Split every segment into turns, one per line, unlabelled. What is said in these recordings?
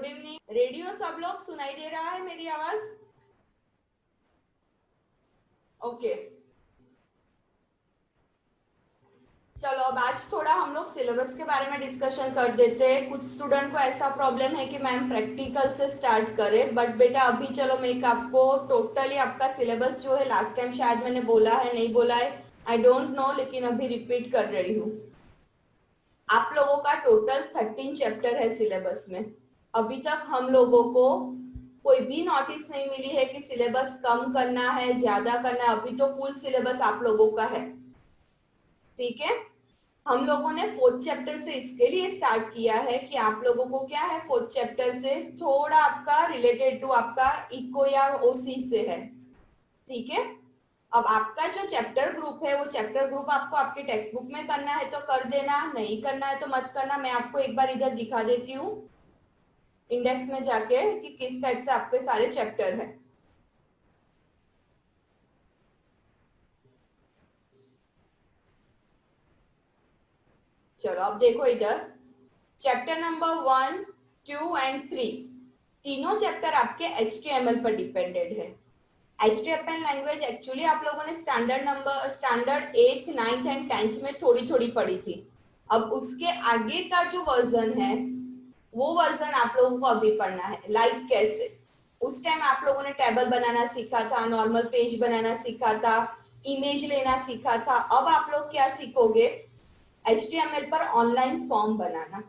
Good evening. Radio सब लोग सुनाई दे रहा है मेरी आवाज? ओके चलो अब आज थोड़ा हम लोग सिलेबस के बारे में डिस्कशन कर देते हैं। कुछ स्टूडेंट को ऐसा प्रॉब्लम है कि मैम प्रैक्टिकल से स्टार्ट करें, बट बेटा अभी चलो मैं एक आपको टोटली आपका सिलेबस जो है लास्ट टाइम शायद मैंने बोला है नहीं बोला है आई डोंट नो, लेकिन अभी रिपीट कर रही हूँ। आप लोगों का टोटल 13 चैप्टर है सिलेबस में। अभी तक हम लोगों को कोई भी नोटिस नहीं मिली है कि सिलेबस कम करना है ज्यादा करना है। अभी तो फुल सिलेबस आप लोगों का है, ठीक है। हम लोगों ने 4th चैप्टर से इसके लिए स्टार्ट किया है कि आप लोगों को क्या है 4th चैप्टर से थोड़ा आपका रिलेटेड टू आपका इको या ओसी से है, ठीक है। अब आपका जो चैप्टर ग्रुप है वो चैप्टर ग्रुप आपको आपके टेक्स्ट बुक में करना है तो कर देना, नहीं करना है तो मत करना। मैं आपको एक बार इधर दिखा देती हूँ इंडेक्स में जाके कि किस टाइप से आपके सारे चैप्टर है। चलो अब देखो इधर चैप्टर नंबर 1, 2 एंड 3 तीनों चैप्टर आपके HTML पर डिपेंडेड है। HTML लैंग्वेज एक्चुअली आप लोगों ने standard 8th 9th and 10th में थोड़ी थोड़ी पढ़ी थी। अब उसके आगे का जो वर्जन है वो वर्जन आप लोगों को अभी पढ़ना है। लाइक कैसे उस टाइम आप लोगों ने टेबल बनाना सीखा था, नॉर्मल पेज बनाना सीखा था, इमेज लेना सीखा था। अब आप लोग क्या सीखोगे HTML पर ऑनलाइन फॉर्म बनाना।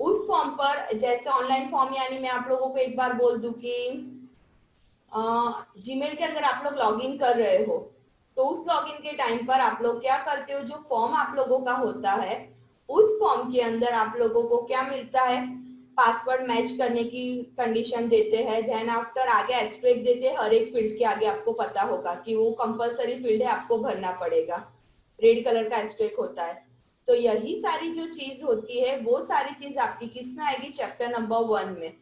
उस फॉर्म पर जैसे ऑनलाइन फॉर्म यानी मैं आप लोगों को एक बार बोल दूं कि जीमेल के अंदर आप लोग लॉगिन कर रहे हो तो उस लॉगिन के टाइम पर आप लोग क्या करते हो, जो फॉर्म आप लोगों का होता है उस फॉर्म के अंदर आप लोगों को क्या मिलता है, पासवर्ड मैच करने की कंडीशन देते हैं। देन आफ्टर आगे एस्ट्रिक देते हैं, हर एक फील्ड के आगे आपको पता होगा कि वो कंपलसरी फील्ड है, आपको भरना पड़ेगा, रेड कलर का एस्ट्रिक होता है। तो यही सारी जो चीज होती है वो सारी चीज आपकी किस में आएगी, चैप्टर नंबर 1 में।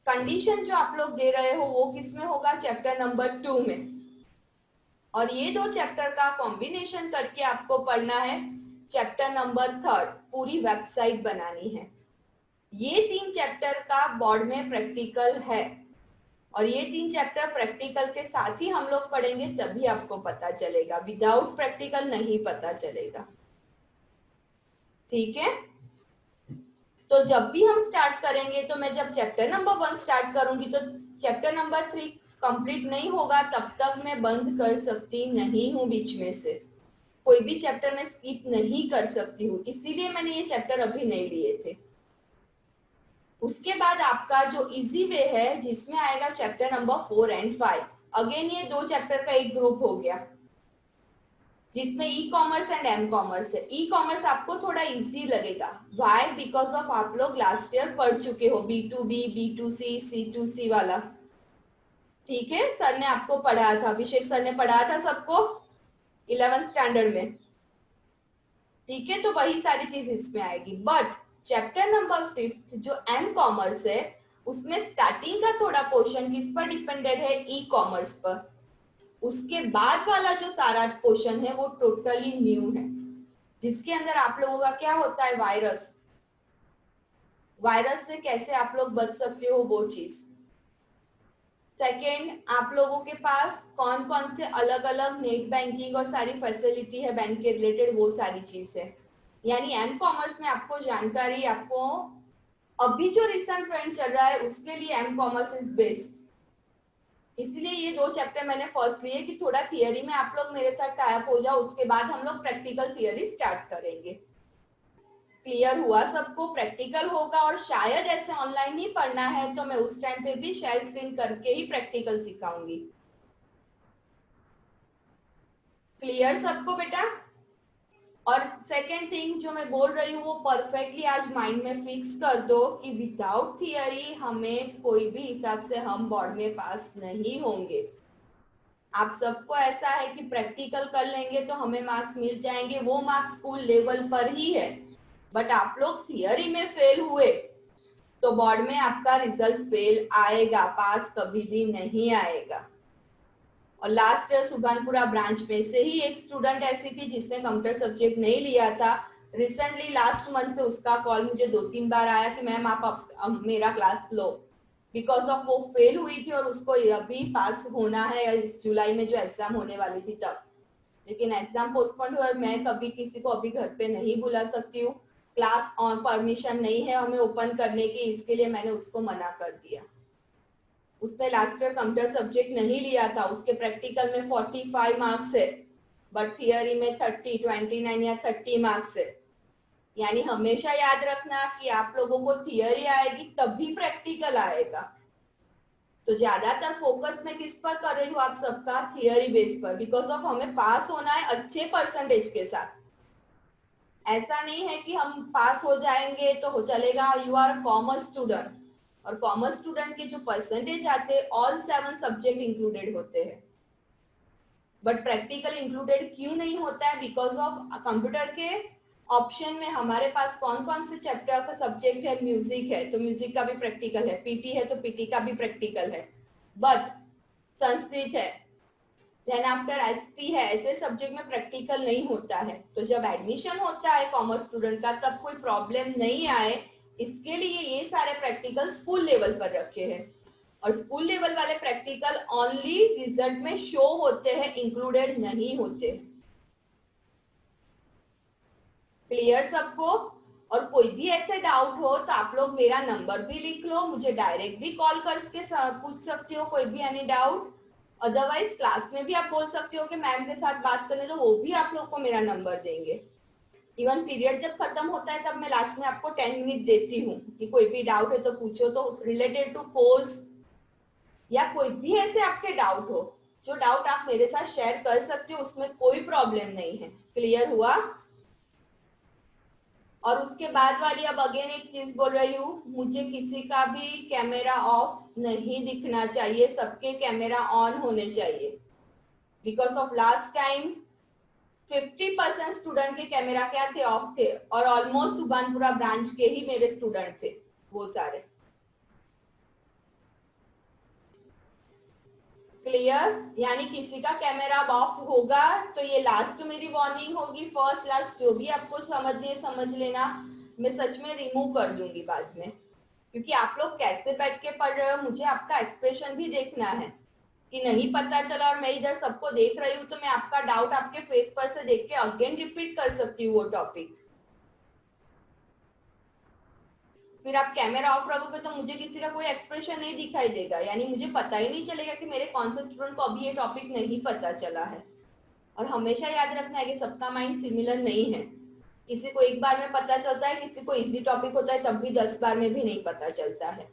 कंडीशन जो आप लोग दे रहे हो वो किस में होगा, चैप्टर नंबर 2 में। और ये दो चैप्टर का कॉम्बिनेशन करके आपको पढ़ना है चैप्टर नंबर 3, पूरी वेबसाइट बनानी है। ये 3 चैप्टर का बोर्ड में प्रैक्टिकल है और ये 3 चैप्टर प्रैक्टिकल के साथ ही हम लोग पढ़ेंगे, तभी आपको पता चलेगा, विदाउट प्रैक्टिकल नहीं पता चलेगा, ठीक है। तो जब भी हम स्टार्ट करेंगे तो मैं जब चैप्टर नंबर 1 स्टार्ट करूंगी तो चैप्टर नंबर 3 कंप्लीट नहीं होगा तब तक मैं बंद कर सकती नहीं हूँ, बीच में से कोई भी चैप्टर में स्किप नहीं कर सकती हूँ, इसीलिए मैंने ये चैप्टर अभी नहीं लिए थे। उसके बाद आपका जो इजी वे है जिसमें आएगा चैप्टर नंबर 4 एंड 5। अगेन ये दो चैप्टर का एक ग्रुप हो गया जिसमें e commerce and m commerce है। ई कॉमर्स आपको थोड़ा इजी लगेगा, वाई बिकॉज ऑफ आप लोग लास्ट ईयर पढ़ चुके हो B2B, B2C, C2C वाला, ठीक है। सर ने आपको पढ़ाया था, अभिषेक सर ने पढ़ाया था सबको 11th स्टैंडर्ड में, ठीक है। तो वही सारी चीज इसमें आएगी। बट चैप्टर नंबर 5 जो एम कॉमर्स है उसमें स्टार्टिंग का थोड़ा पोर्शन किस पर डिपेंडेड है, ई कॉमर्स पर। उसके बाद वाला जो सारा पोर्शन है वो टोटली न्यू है, जिसके अंदर आप लोगों का क्या होता है, वायरस, वायरस से कैसे आप लोग बच सकते हो वो चीज। सेकेंड, आप लोगों के पास कौन कौन से अलग अलग नेट बैंकिंग और सारी फैसिलिटी है बैंक के रिलेटेड, वो सारी चीज है। यानी एम कॉमर्स में आपको जानकारी, आपको अभी जो रिसेंट ट्रेंड चल रहा है उसके लिए एम कॉमर्स इज बेस्ट। इसलिए ये दो चैप्टर मैंने फर्स्ट लिए कि थोड़ा थियरी में आप लोग मेरे साथ टाइप हो जाओ, उसके बाद हम लोग प्रैक्टिकल थियरी स्टार्ट करेंगे। क्लियर हुआ सबको? प्रैक्टिकल होगा और शायद ऐसे ऑनलाइन ही पढ़ना है तो मैं उस टाइम पे भी शेयर स्क्रीन करके ही प्रैक्टिकल सिखाऊंगी। क्लियर सबको बेटा? और सेकेंड थिंग जो मैं बोल रही हूँ वो परफेक्टली आज माइंड में फिक्स कर दो कि विदाउट थियरी हमें कोई भी हिसाब से हम बोर्ड में पास नहीं होंगे। आप सबको ऐसा है कि प्रैक्टिकल कर लेंगे तो हमें मार्क्स मिल जाएंगे, वो मार्क्स स्कूल लेवल पर ही है। बट आप लोग थियरी में फेल हुए तो बोर्ड में आपका रिजल्ट फेल आएगा, पास कभी भी नहीं आएगा। और लास्ट ईयर सुभानपुरा ब्रांच में से ही एक स्टूडेंट ऐसी थी जिसने कंप्यूटर सब्जेक्ट नहीं लिया था, रिसेंटली लास्ट मंथ से उसका कॉल मुझे 2-3 बार आया कि मैम आप मेरा क्लास लो, बिकॉज ऑफ वो फेल हुई थी और उसको अभी पास होना है इस जुलाई में जो एग्जाम होने वाली थी तब, लेकिन एग्जाम पोस्टपोन हुआ और मैं कभी किसी को अभी घर पे नहीं बुला सकती हूँ, क्लास ऑन परमिशन नहीं है हमें ओपन करने की, इसके लिए मैंने उसको मना कर दिया। उसने लास्ट ईयर कंप्यूटर सब्जेक्ट नहीं लिया था, उसके प्रैक्टिकल में 45 मार्क्स है बट थियरी में 30, 29 या 30 मार्क्स है। यानी हमेशा याद रखना कि आप लोगों को थियरी आएगी तभी प्रैक्टिकल आएगा। तो ज्यादातर फोकस मैं किस पर कर रही हूँ आप सबका, थियरी बेस पर, बिकॉज ऑफ हमें पास होना है अच्छे परसेंटेज के साथ। ऐसा नहीं है कि हम पास हो जाएंगे तो हो चलेगा, यू आर कॉमर्स स्टूडेंट और कॉमर्स स्टूडेंट के जो परसेंटेज आते हैं ऑल 7 सब्जेक्ट इंक्लूडेड होते हैं, बट प्रैक्टिकल इंक्लूडेड क्यों नहीं होता है, बिकॉज ऑफ कंप्यूटर के ऑप्शन में हमारे पास कौन कौन से चैप्टर का सब्जेक्ट है, म्यूजिक है तो म्यूजिक का भी प्रैक्टिकल है, पीटी है तो पीटी का भी प्रैक्टिकल है, बट संस्कृत है, देन आफ्टर एसपी है, ऐसे सब्जेक्ट में प्रैक्टिकल नहीं होता है। तो जब एडमिशन होता है कॉमर्स स्टूडेंट का तब कोई प्रॉब्लम नहीं आए, इसके लिए ये सारे प्रैक्टिकल स्कूल लेवल पर रखे हैं और स्कूल लेवल वाले प्रैक्टिकल ओनली रिजल्ट में शो होते हैं, इंक्लूडेड नहीं होते। क्लियर सबको? और कोई भी ऐसे डाउट हो तो आप लोग मेरा नंबर भी लिख लो, मुझे डायरेक्ट भी कॉल करके पूछ सकते हो कोई भी एनी डाउट, अदरवाइज क्लास में भी आप बोल सकते हो कि मैम के साथ बात करने दो, वो भी आप लोग को मेरा नंबर देंगे। इवन पीरियड जब खत्म होता है तब मैं लास्ट में आपको 10 मिनट देती हूँ कि कोई भी डाउट है तो पूछो, तो रिलेटेड टू कोर्स या कोई भी ऐसे आपके डाउट हो, जो डाउट आप मेरे साथ शेयर कर सकते हो, उसमें कोई प्रॉब्लम नहीं है। क्लियर हुआ? और उसके बाद वाली अब अगेन एक चीज बोल रही हूँ, मुझे किसी का भी कैमरा ऑफ नहीं दिखना चाहिए, सबके कैमरा ऑन होने चाहिए, because of last time 50% student के कैमरा क्या थे, ऑफ थे, और ऑलमोस्ट सुभानपुरा ब्रांच के ही मेरे स्टूडेंट थे वो सारे। क्लियर? यानी किसी का कैमरा ऑफ होगा तो ये लास्ट मेरी वार्निंग होगी, फर्स्ट लास्ट जो भी आपको समझ लेना, मैं सच में रिमूव कर दूंगी बाद में, क्योंकि आप लोग कैसे बैठ के पढ़ रहे हो, मुझे आपका एक्सप्रेशन भी देखना है कि नहीं पता चला और मैं इधर सबको देख रही हूँ तो मैं आपका डाउट आपके फेस पर से देख के अगेन रिपीट कर सकती हूँ वो टॉपिक। फिर आप कैमरा ऑफ रखोगे तो मुझे किसी का कोई एक्सप्रेशन नहीं दिखाई देगा, यानी मुझे पता ही नहीं चलेगा कि मेरे कौन से स्टूडेंट को अभी ये टॉपिक नहीं पता चला है। और हमेशा याद रखना है कि सबका माइंड सिमिलर नहीं है, किसी को एक बार में पता चलता है, किसी को इजी टॉपिक होता है तब भी 10 बार में भी नहीं पता चलता है।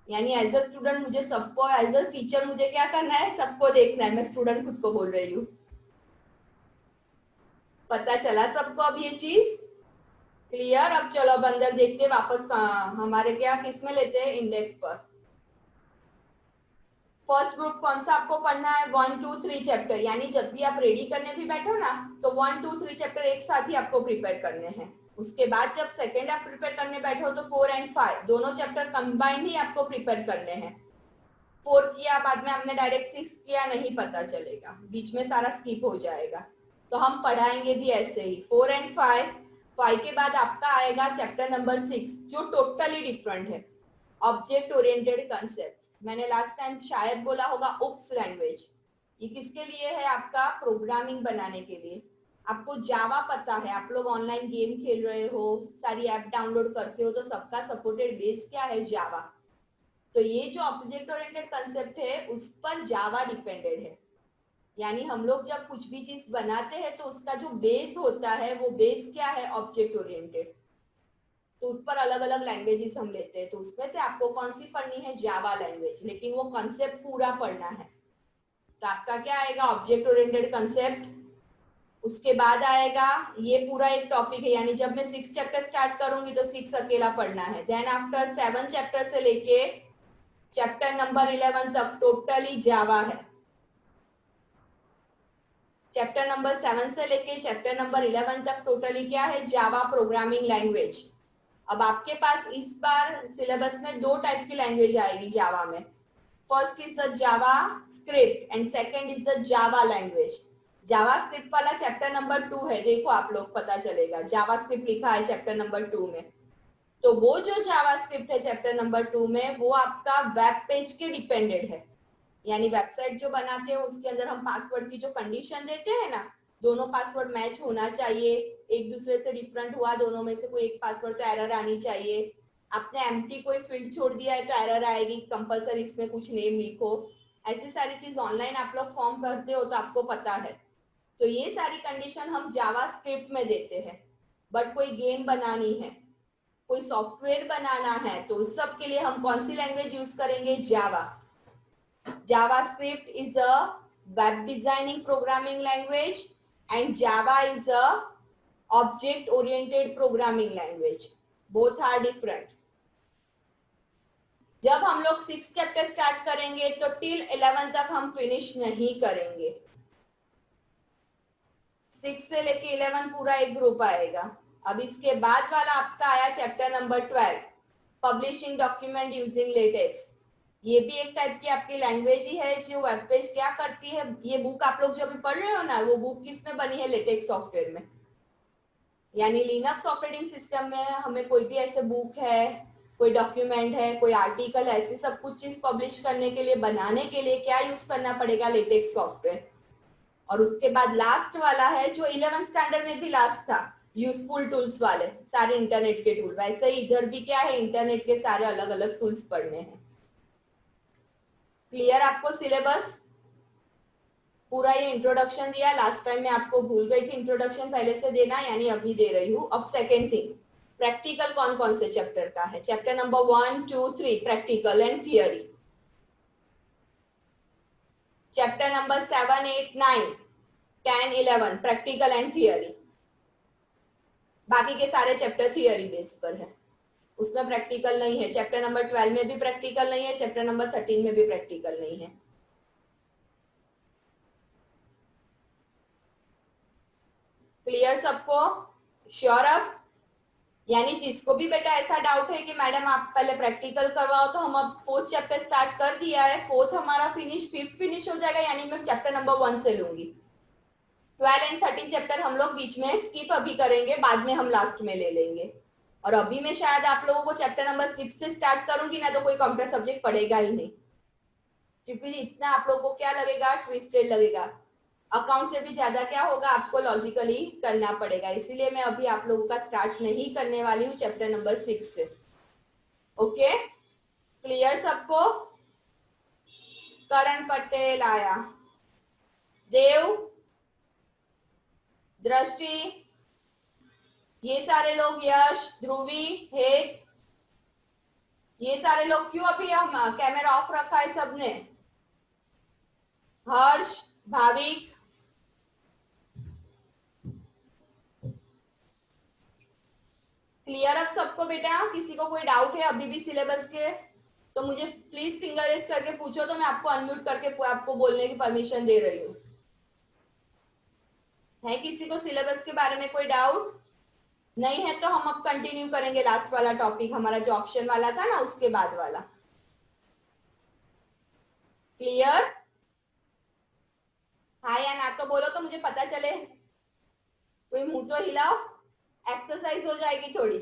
यानी एज अ स्टूडेंट मुझे सबको, एज अ टीचर मुझे क्या करना है, सबको देखना है, मैं स्टूडेंट खुद को बोल रही हूँ। पता चला सबको अब ये चीज? क्लियर? अब चलो अब अंदर देखते वापस हमारे क्या किस में लेते हैं, इंडेक्स पर। फर्स्ट ग्रुप कौन सा आपको पढ़ना है, 1, 2, 3 चैप्टर, यानी जब भी आप रेडी करने भी बैठो ना तो 1, 2, 3 चैप्टर एक साथ ही आपको प्रिपेयर करने हैं। उसके बाद जब सेकेंड आप प्रिपेयर करने बैठो तो 4 और 5 दोनों चैप्टर कंबाइंड ही आपको प्रिपेयर करने हैं। 4 किया बाद में हमने डायरेक्ट 6 किया, नहीं पता चलेगा, बीच में सारा स्किप हो जाएगा। तो हम पढ़ाएंगे भी ऐसे ही 4 और 5। 5 के बाद आपका आएगा चैप्टर नंबर 6 जो टोटली डिफरेंट है, ऑब्जेक्ट ओरिएंटेड कंसेप्ट। मैंने लास्ट टाइम शायद बोला होगा उप्स लैंग्वेज, ये किसके लिए है, आपका प्रोग्रामिंग बनाने के लिए। आपको जावा पता है, आप लोग ऑनलाइन गेम खेल रहे हो, सारी ऐप डाउनलोड करते हो, तो सबका सपोर्टेड बेस क्या है, जावा। तो ये जो ऑब्जेक्ट ओरिएंटेड कंसेप्ट है उस पर जावा डिपेंडेड है, यानी हम लोग जब कुछ भी चीज बनाते हैं तो उसका जो बेस होता है वो बेस क्या है, ऑब्जेक्ट ओरिएंटेड। तो उस पर अलग अलग लैंग्वेजेस हम लेते हैं, तो उसमें से आपको कौन सी पढ़नी है, जावा लैंग्वेज, लेकिन वो कंसेप्ट पूरा पढ़ना है। तो आपका क्या आएगा, ऑब्जेक्ट ओरिएंटेड कंसेप्ट। उसके बाद आएगा ये पूरा एक टॉपिक है, यानी जब मैं 6 चैप्टर स्टार्ट करूंगी तो 6 अकेला पढ़ना है। देन आफ्टर 7 चैप्टर से लेके चैप्टर नंबर 11 तक टोटली जावा है। चैप्टर नंबर 7 से लेके चैप्टर नंबर 11 तक टोटली क्या है, जावा प्रोग्रामिंग लैंग्वेज। अब आपके पास इस बार सिलेबस में 2 टाइप की लैंग्वेज आएगी जावा में, first is the Java script and second is the Java language. JavaScript वाला चैप्टर नंबर 2 है, देखो आप लोग पता चलेगा जावास्क्रिप्ट लिखा है चैप्टर नंबर 2 में। तो वो जो जावास्क्रिप्ट है चैप्टर नंबर 2 में वो आपका वेब पेज के डिपेंडेंट है, यानी वेबसाइट जो बनाते हैं उसके अंदर हम पासवर्ड की जो कंडीशन देते हैं ना, दोनों पासवर्ड मैच होना चाहिए, एक दूसरे से डिफरेंट हुआ दोनों में से कोई एक पासवर्ड तो एरर आनी चाहिए, आपने एम्प्टी कोई फील्ड छोड़ दिया है तो एरर आएगी, कंपलसरी इसमें कुछ नेम लिखो, ऐसी सारी चीज ऑनलाइन आप लोग फॉर्म भरते हो तो आपको पता है। तो ये सारी कंडीशन हम जावास्क्रिप्ट में देते हैं। बट कोई गेम बनानी है, कोई सॉफ्टवेयर बनाना है, तो उस सब के लिए हम कौन सी लैंग्वेज यूज करेंगे? जावा। JavaScript is a web designing programming language and Java is a object oriented programming language. Both are different. जब हम लोग 6 चैप्टर स्टार्ट करेंगे तो टिल 11 तक हम फिनिश नहीं करेंगे। 6 से लेके 11 पूरा एक ग्रुप आएगा। अब इसके बाद वाला आपका आया chapter number 12, publishing document using latex. ये भी एक टाइप की आपकी लैंग्वेज ही है जो वेब पेज क्या करती है। ये बुक आप लोग जो अभी पढ़ रहे हो ना, वो बुक किस में बनी है? लेटेक्स सॉफ्टवेयर में, यानी लिनक्स ऑपरेटिंग सिस्टम में हमें कोई भी ऐसे बुक है, कोई डॉक्यूमेंट है, कोई आर्टिकल, ऐसी सब कुछ चीज पब्लिश करने के लिए, बनाने के लिए क्या यूज करना पड़ेगा? Latex software. और उसके बाद लास्ट वाला है जो 11 स्टैंडर्ड में भी लास्ट था, यूजफुल टूल्स वाले, सारे इंटरनेट के टूल। वैसे ही इधर भी क्या है, इंटरनेट के सारे अलग अलग टूल्स पढ़ने हैं। क्लियर आपको सिलेबस? पूरा ये इंट्रोडक्शन दिया, लास्ट टाइम मैं आपको भूल गई थी इंट्रोडक्शन पहले से देना, यानी अभी दे रही हूँ। अब सेकेंड थिंग, प्रैक्टिकल कौन कौन से चैप्टर का है? Chapter number 1, 2, 3 practical and theory. Chapter number 7, 8, 9, 10, 11 practical and theory. बाकी के सारे चैप्टर थियरी बेस पर है, उसमें प्रैक्टिकल नहीं है। चैप्टर नंबर 12 में भी प्रैक्टिकल नहीं है, चैप्टर नंबर 13 में भी प्रैक्टिकल नहीं है। क्लियर सबको? श्योर? अब यानी जिसको भी बेटा ऐसा डाउट है कि मैडम आप पहले प्रैक्टिकल करवाओ, तो हम अब 4th चैप्टर स्टार्ट कर दिया है, 4th हमारा फिनिश, 5th फिनिश हो जाएगा, यानी मैं चैप्टर नंबर 1 से लूंगी। 12 एंड 13 चैप्टर हम लोग बीच में स्किप अभी करेंगे, बाद में हम लास्ट में ले लेंगे। और अभी मैं शायद आप लोगों को चैप्टर नंबर 6 से स्टार्ट करूंगी ना, तो कोई कंप्यूटर सब्जेक्ट पढ़ेगा ही नहीं, क्योंकि इतना आप लोगों को क्या लगेगा? ट्विस्टेड लगेगा। अकाउंट से भी ज्यादा क्या होगा, आपको लॉजिकली करना पड़ेगा। इसीलिए मैं अभी आप लोगों का स्टार्ट नहीं करने वाली हूँ चैप्टर नंबर 6 से। ओके, क्लियर सबको? करण पटेल आया, देव, दृष्टि, ये सारे लोग, यश, ध्रुवी, हेत, ये सारे लोग क्यों अभी हम कैमरा ऑफ रखा है सबने? हर्ष, भाविक, क्लियर अब सबको बेटा? किसी को कोई डाउट है अभी भी सिलेबस के तो मुझे प्लीज फिंगर रेस करके पूछो, तो मैं आपको अनम्यूट करके आपको बोलने की परमिशन दे रही हूँ। है किसी को सिलेबस के बारे में कोई डाउट? नहीं है तो हम अब कंटिन्यू करेंगे लास्ट वाला टॉपिक हमारा जो ऑप्शन वाला था ना, उसके बाद वाला। क्लियर? हाँ या ना तो बोलो तो मुझे पता चले। कोई मुंह तो हिलाओ, एक्सरसाइज हो जाएगी थोड़ी।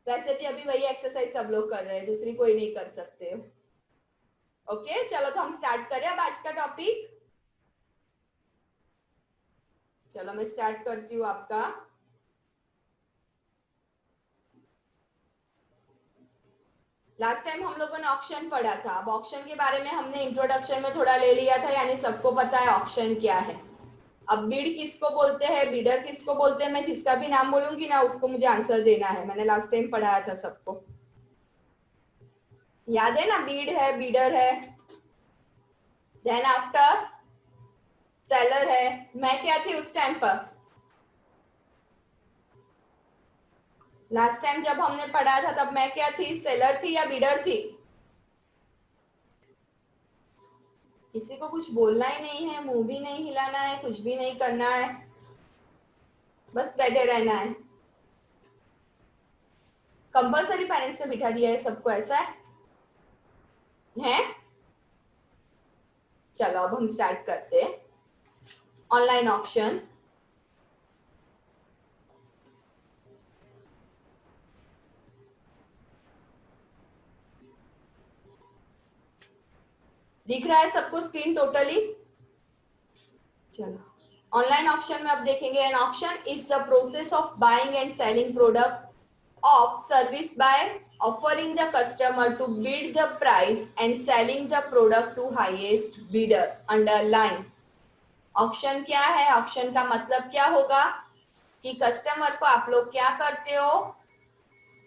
वैसे भी अभी वही एक्सरसाइज सब लोग कर रहे हैं, दूसरी कोई नहीं कर सकते। ओके चलो, तो हम स्टार्ट करें अब आज का टॉपिक। चलो मैं स्टार्ट करती हूँ आपका। लास्ट टाइम हम लोगों ने ऑक्शन पढ़ा था, अब ऑक्शन के बारे में हमने इंट्रोडक्शन में थोड़ा ले लिया था, यानी सबको पता है ऑक्शन क्या है। अब बिड किसको बोलते हैं, बिडर किसको बोलते हैं, मैं जिसका भी नाम बोलूंगी ना उसको मुझे आंसर देना है। मैंने लास्ट टाइम पढ़ाया था सबको, याद है ना? बीड है, बीडर है, देन आफ्टर सेलर है। मैं क्या थी उस टाइम पर? लास्ट टाइम जब हमने पढ़ा था तब मैं क्या थी? सेलर थी या बीडर थी? किसी को कुछ बोलना ही नहीं है, मुंह भी नहीं हिलाना है, कुछ भी नहीं करना है, बस बैठे रहना है। कंपलसरी पेरेंट्स से बिठा दिया है सबको, ऐसा है? चलो अब हम स्टार्ट करते हैं। Online auction. दिख रहा है सबको स्क्रीन टोटली? चलो ऑनलाइन ऑक्शन में अब देखेंगे, an auction is the process of buying and selling product of service by offering the customer to bid the price and selling the product to highest bidder. Underline, auction क्या है? Auction का मतलब क्या होगा कि कस्टमर को आप लोग क्या करते हो,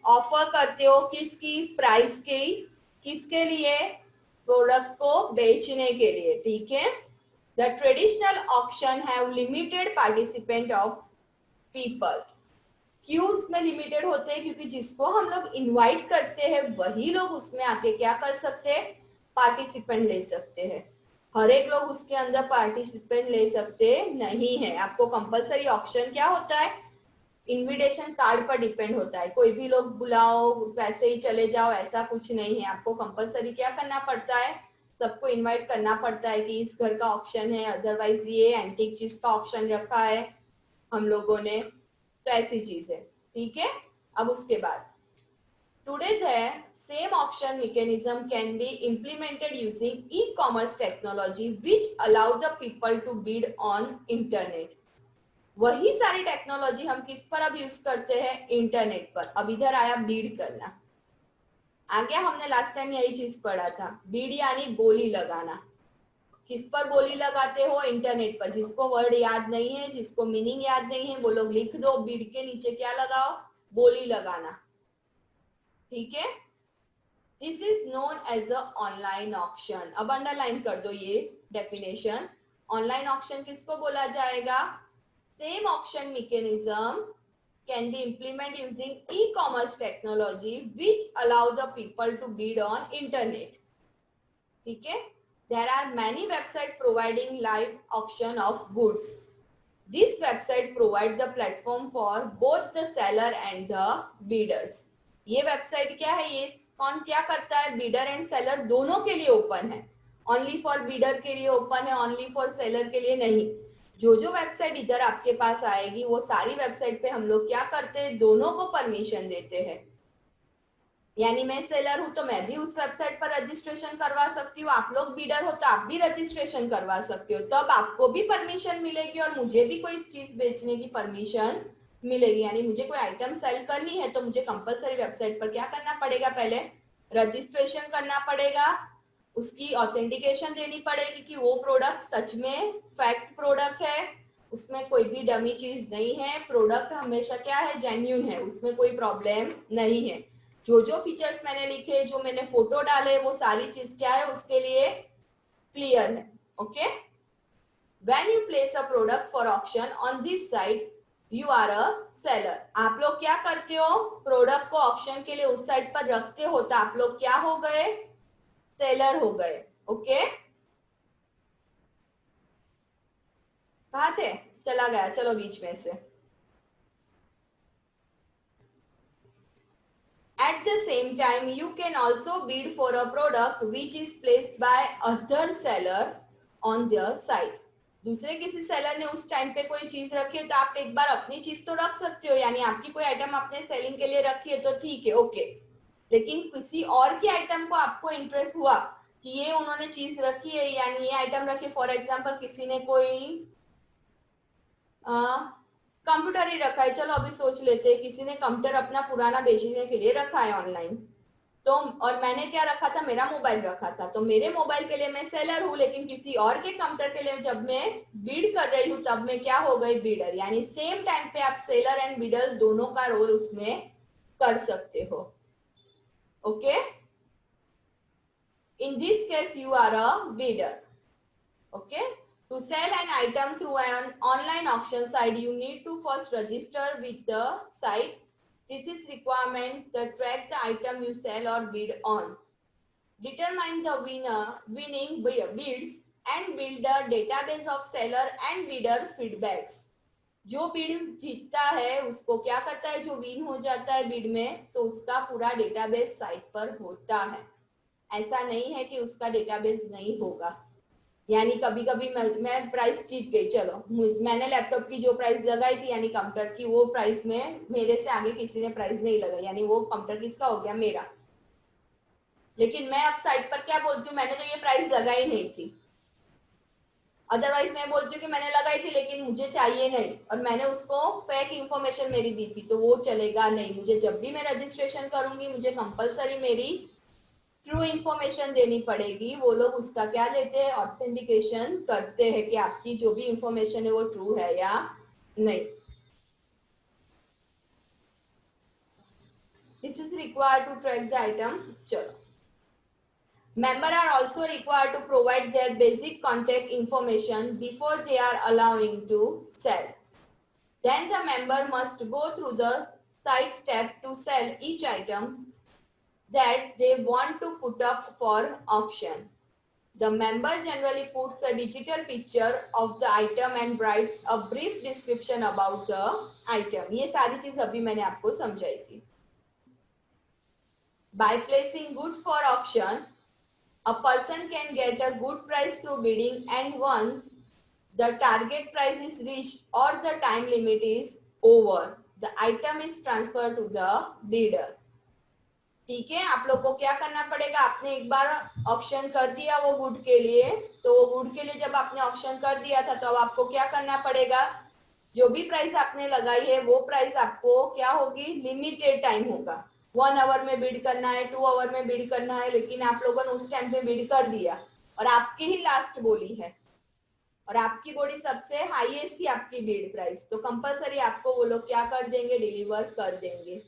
ऑफर करते हो किसकी? प्राइस की। किसके लिए? प्रोडक्ट को बेचने के लिए, ठीक है। The traditional auction have limited participant of people. क्यों उसमें लिमिटेड होते हैं? क्योंकि जिसको हम लोग इनवाइट करते हैं वही लोग उसमें आके क्या कर सकते हैं? पार्टिसिपेंट ले सकते हैं। हर एक लोग उसके अंदर पार्टिसिपेंट ले सकते नहीं है। आपको कंपलसरी ऑक्शन क्या होता है? इनविटेशन कार्ड पर डिपेंड होता है। कोई भी लोग बुलाओ वैसे ही चले जाओ, ऐसा कुछ नहीं है। आपको कंपलसरी क्या करना पड़ता है? सबको इनवाइट करना पड़ता है कि इस घर का ऑक्शन है, अदरवाइज ये एंटीक चीज का ऑक्शन रखा है हम लोगों ने, तो ऐसी चीज है, ठीक है। अब उसके बाद today the same auction mechanism can be implemented using e-commerce technology which allow the people to bid on internet. वही सारी टेक्नोलॉजी हम किस पर अब यूज करते हैं? इंटरनेट पर। अब इधर आया बीड करना। आगे हमने लास्ट टाइम यही चीज पढ़ा था, बीड यानी बोली लगाना। किस पर बोली लगाते हो? इंटरनेट पर। जिसको वर्ड याद नहीं है, जिसको मीनिंग याद नहीं है, वो लोग लिख दो, बीड के नीचे क्या लगाओ? बोली लगाना, ठीक है। This is known as a online auction. अब अंडरलाइन कर दो ये डेफिनेशन। ऑनलाइन ऑक्शन किसको बोला जाएगा? Same auction mechanism can be implemented using e-commerce technology which allow the people to bid on internet, ठीक है। There are many websites providing live auction of goods. This website provide the platform for both the seller and the bidders. ये website क्या है? ये कौन क्या करता है? बिडर एंड सेलर दोनों के लिए ओपन है। ओनली फॉर बिडर के लिए ओपन है, ओनली फॉर सेलर के लिए नहीं। जो जो वेबसाइट इधर आपके पास आएगी वो सारी वेबसाइट पे हम लोग क्या करते हैं? दोनों को परमिशन देते हैं। यानी मैं सेलर हूं तो मैं भी उस वेबसाइट पर रजिस्ट्रेशन करवा सकती हूँ, आप लोग बिडर हो तो आप भी रजिस्ट्रेशन करवा सकते हो। तब आपको भी परमिशन मिलेगी और मुझे भी कोई चीज बेचने की परमिशन मिलेगी। यानी मुझे कोई आइटम सेल करनी है तो मुझे कंपलसरी वेबसाइट पर क्या करना पड़ेगा? पहले रजिस्ट्रेशन करना पड़ेगा, उसकी ऑथेंटिकेशन देनी पड़ेगी कि वो प्रोडक्ट सच में फैक्ट प्रोडक्ट है, उसमें कोई भी डमी चीज नहीं है, प्रोडक्ट हमेशा क्या है? जेन्यून है, उसमें कोई प्रॉब्लम नहीं है। जो जो फीचर्स मैंने लिखे, जो मैंने फोटो डाले, वो सारी चीज क्या है? उसके लिए क्लियर है, okay. When you place a product for auction on this site you are a seller. आप लोग क्या करते हो? प्रोडक्ट को ऑक्शन के लिए उस साइट पर रखते हो तो आप लोग क्या हो गए? सेलर हो गए, ओके। कहाँ थे? चला गया, चलो बीच में से। At the same time, you can also bid for a product which is placed by other seller on their site. दूसरे किसी सेलर ने उस टाइम पे कोई चीज रखी है तो आप एक बार अपनी चीज तो रख सकते हो। यानी आपकी कोई आइटम आपने सेलिंग के लिए रखी है तो ठीक है, ओके। लेकिन किसी और की आइटम को आपको इंटरेस्ट हुआ कि ये उन्होंने चीज रखी है, यानी ये आइटम रखी, फॉर एग्जाम्पल किसी ने कोई कंप्यूटर ही रखा है। चलो अभी सोच लेते हैं, किसी ने कंप्यूटर अपना पुराना बेचने के लिए रखा है ऑनलाइन, तो और मैंने क्या रखा था? मेरा मोबाइल रखा था। तो मेरे मोबाइल के लिए मैं सेलर हूँ, लेकिन किसी और के कंप्यूटर के लिए जब मैं बीड कर रही हूँ तब मैं क्या हो गई? बीडर। यानी सेम टाइम पे आप सेलर एंड बीडर दोनों का रोल उसमें कर सकते हो, okay. In this case you are a bidder, okay. To sell an item through an online auction site, you need to first register with the site. This is requirement that track the item you sell or bid on. Determine the winning bids and build a database of seller and bidder feedbacks. जो bid जीतता है उसको क्या करता है? जो win हो जाता है बिड में तो उसका पूरा डेटाबेस साइट पर होता है। ऐसा नहीं है कि उसका डेटाबेस नहीं होगा। यानी कभी कभी मैं प्राइस जीत गई, चलो मैंने लैपटॉप की जो प्राइस लगाई थी यानी कंप्यूटर की, वो प्राइस में मेरे से आगे किसी ने प्राइस नहीं लगाई, यानी वो कंप्यूटर किसका हो गया, मेरा। लेकिन मैं अब साइट पर क्या बोलती हूँ, मैंने तो ये प्राइस लगाई नहीं थी। अदरवाइज मैं बोलती हूँ कि मैंने लगाई थी लेकिन मुझे चाहिए नहीं, और मैंने उसको फेक इंफॉर्मेशन मेरी दी थी, तो वो चलेगा नहीं। मुझे जब भी मैं रजिस्ट्रेशन करूंगी मुझे कंपलसरी मेरी ट्रू इंफॉर्मेशन देनी पड़ेगी। वो लोग उसका क्या लेते हैं, ऑथेंटिकेशन करते हैं कि आपकी जो भी इंफॉर्मेशन है वो ट्रू है या नहीं। This is required to track the item. चलो, member are also required to provide their basic contact information before they are allowing to sell. Then the member must go through the site step to sell each item that they want to put up for auction. The member generally puts a digital picture of the item and writes a brief description about the item. ये सारी चीज अभी मैंने आपको समझाई थी। By placing good for auction, a person can get a good price through bidding, and once the target price is reached or the time limit is over, the item is transferred to the bidder. ठीक है, आप लोग को क्या करना पड़ेगा, आपने एक बार ऑक्शन कर दिया वो गुड के लिए, तो वो गुड के लिए जब आपने ऑक्शन कर दिया था तो अब आपको क्या करना पड़ेगा, जो भी प्राइस आपने लगाई है वो प्राइस आपको क्या होगी, लिमिटेड टाइम होगा। 1 आवर में बिड करना है, 2 आवर में बिड करना है, लेकिन आप लोगों ने उस टाइम पे बिड कर दिया और आपकी ही लास्ट बोली है और आपकी बोली सबसे हाईएस्ट ही आपकी बिड प्राइस, तो कंपलसरी आपको वो लोग क्या कर देंगे, डिलीवर कर देंगे।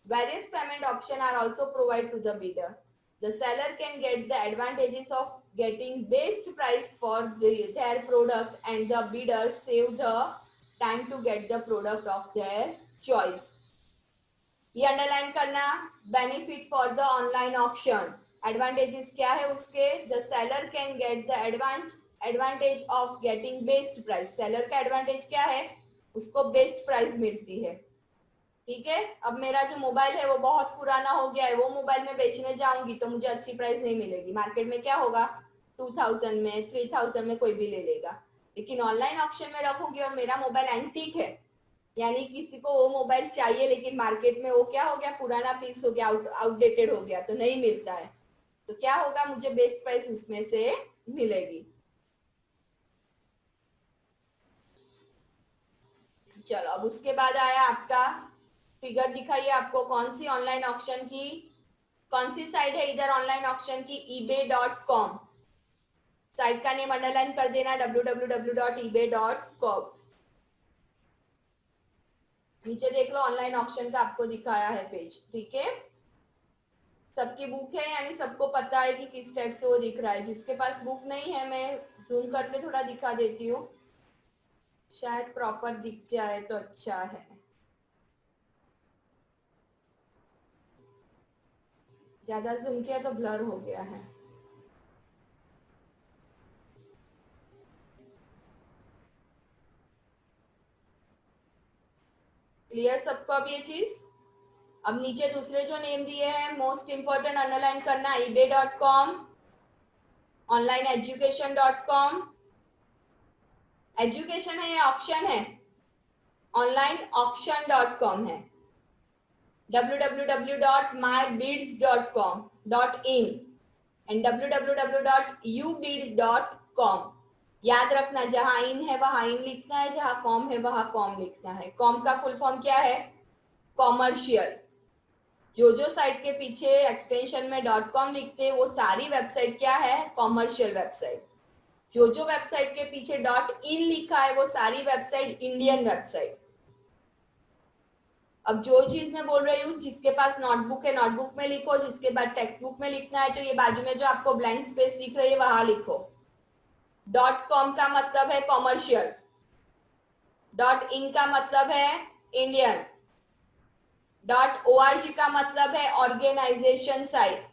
Various payment options are also provided to the bidder. The seller can get the advantages of getting best price for their product, and the bidders save the time to get the product of their choice. ये underline करना, benefit for the online auction. Advantages क्या है उसके, the seller can get the advantage of getting best price. Seller का advantage क्या है, उसको best price मिलती है। ठीक है, अब मेरा जो मोबाइल है वो बहुत पुराना हो गया है, वो मोबाइल में बेचने जाऊंगी तो मुझे अच्छी प्राइस नहीं मिलेगी। मार्केट में क्या होगा, 2000 में 3000 में कोई भी ले लेगा। लेकिन ऑनलाइन ऑक्शन में रखूंगी और मेरा मोबाइल एंटीक है, यानी किसी को वो मोबाइल चाहिए लेकिन मार्केट में वो क्या हो गया, पुराना पीस हो गया, आउटडेटेड हो गया, तो नहीं मिलता है, तो क्या होगा, मुझे बेस्ट प्राइस उसमें से मिलेगी। चलो, अब उसके बाद आया आपका फिगर दिखाइए आपको कौन सी ऑनलाइन ऑक्शन की, कौन सी साइट है इधर ऑनलाइन ऑक्शन की, ebay.com। साइट का नेम अंडरलाइन कर देना, www.ebay.com। नीचे देख लो, ऑनलाइन ऑक्शन का आपको दिखाया है पेज। ठीक है, सबकी बुक है, यानी सबको पता है कि किस टाइप से वो दिख रहा है। जिसके पास बुक नहीं है, मैं जूम करके थोड़ा दिखा देती हूँ, शायद प्रॉपर दिख जाए तो अच्छा है। ज्यादा जूम किया तो ब्लर हो गया है। क्लियर सबको अब ये चीज। अब नीचे दूसरे जो नेम दिए हैं, मोस्ट इंपोर्टेंट अंडरलाइन करना, ebay.com, ऑनलाइन एजुकेशन.com। एजुकेशन है या ऑप्शन है, ऑनलाइन ऑक्शन.com है, www.mybids.com.in एंड www.ubid.com। याद रखना, जहां इन है वहां इन लिखना है, जहां कॉम है वहां कॉम लिखना है। कॉम का फुल फॉर्म क्या है, कॉमर्शियल। जो साइट के पीछे एक्सटेंशन में .com लिखते हैं वो सारी वेबसाइट क्या है, कॉमर्शियल वेबसाइट। जो वेबसाइट के पीछे .in लिखा है वो सारी वेबसाइट इंडियन वेबसाइट। अब जो चीज मैं बोल रही हूँ, जिसके पास नोटबुक है नोटबुक में लिखो, जिसके बाद टेक्स्ट बुक में लिखना है तो ये बाजू में जो आपको ब्लैंक स्पेस दिख रही है वहां लिखो। .com का मतलब है कॉमर्शियल, .in का मतलब है इंडियन, .org का मतलब है organisation site,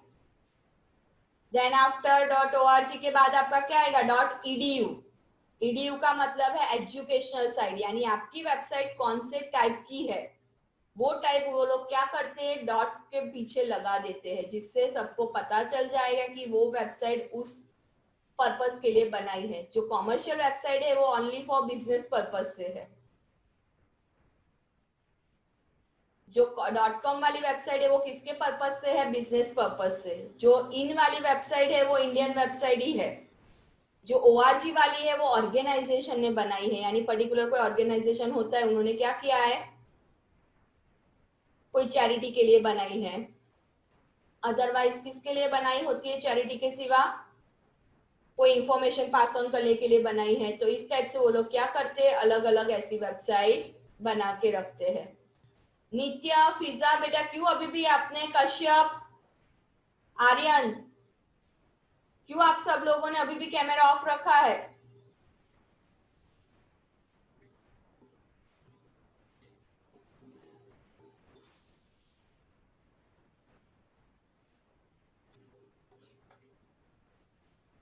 then after .org के बाद आपका क्या आएगा, .edu। edu का मतलब है एजुकेशनल साइट, यानी आपकी वेबसाइट कौन से टाइप की है वो टाइप वो लोग क्या करते हैं, डॉट के पीछे लगा देते हैं, जिससे सबको पता चल जाएगा कि वो वेबसाइट उस पर्पस के लिए बनाई है। जो कॉमर्शियल वेबसाइट है वो ओनली फॉर बिजनेस पर्पस से है। जो .com वाली वेबसाइट है वो किसके पर्पस से है? बिजनेस पर्पस से। जो इन वाली वेबसाइट है वो इंडियन वेबसाइट ही है। जो ORG वाली है वो ऑर्गेनाइजेशन ने बनाई है, यानी पर्टिकुलर कोई ऑर्गेनाइजेशन होता है, उन्होंने क्या किया है, कोई चैरिटी के लिए बनाई है। अदरवाइज किसके लिए बनाई होती है चैरिटी के सिवा? कोई इंफॉर्मेशन पास ऑन करने के लिए बनाई है। तो इस टाइप से वो लोग क्या करते हैं, अलग अलग ऐसी वेबसाइट बना के रखते हैं। नित्या, फिजा, बेटा क्यों अभी भी आपने, कश्यप, आर्यन, क्यों आप सब लोगों ने अभी भी कैमरा ऑफ रखा है?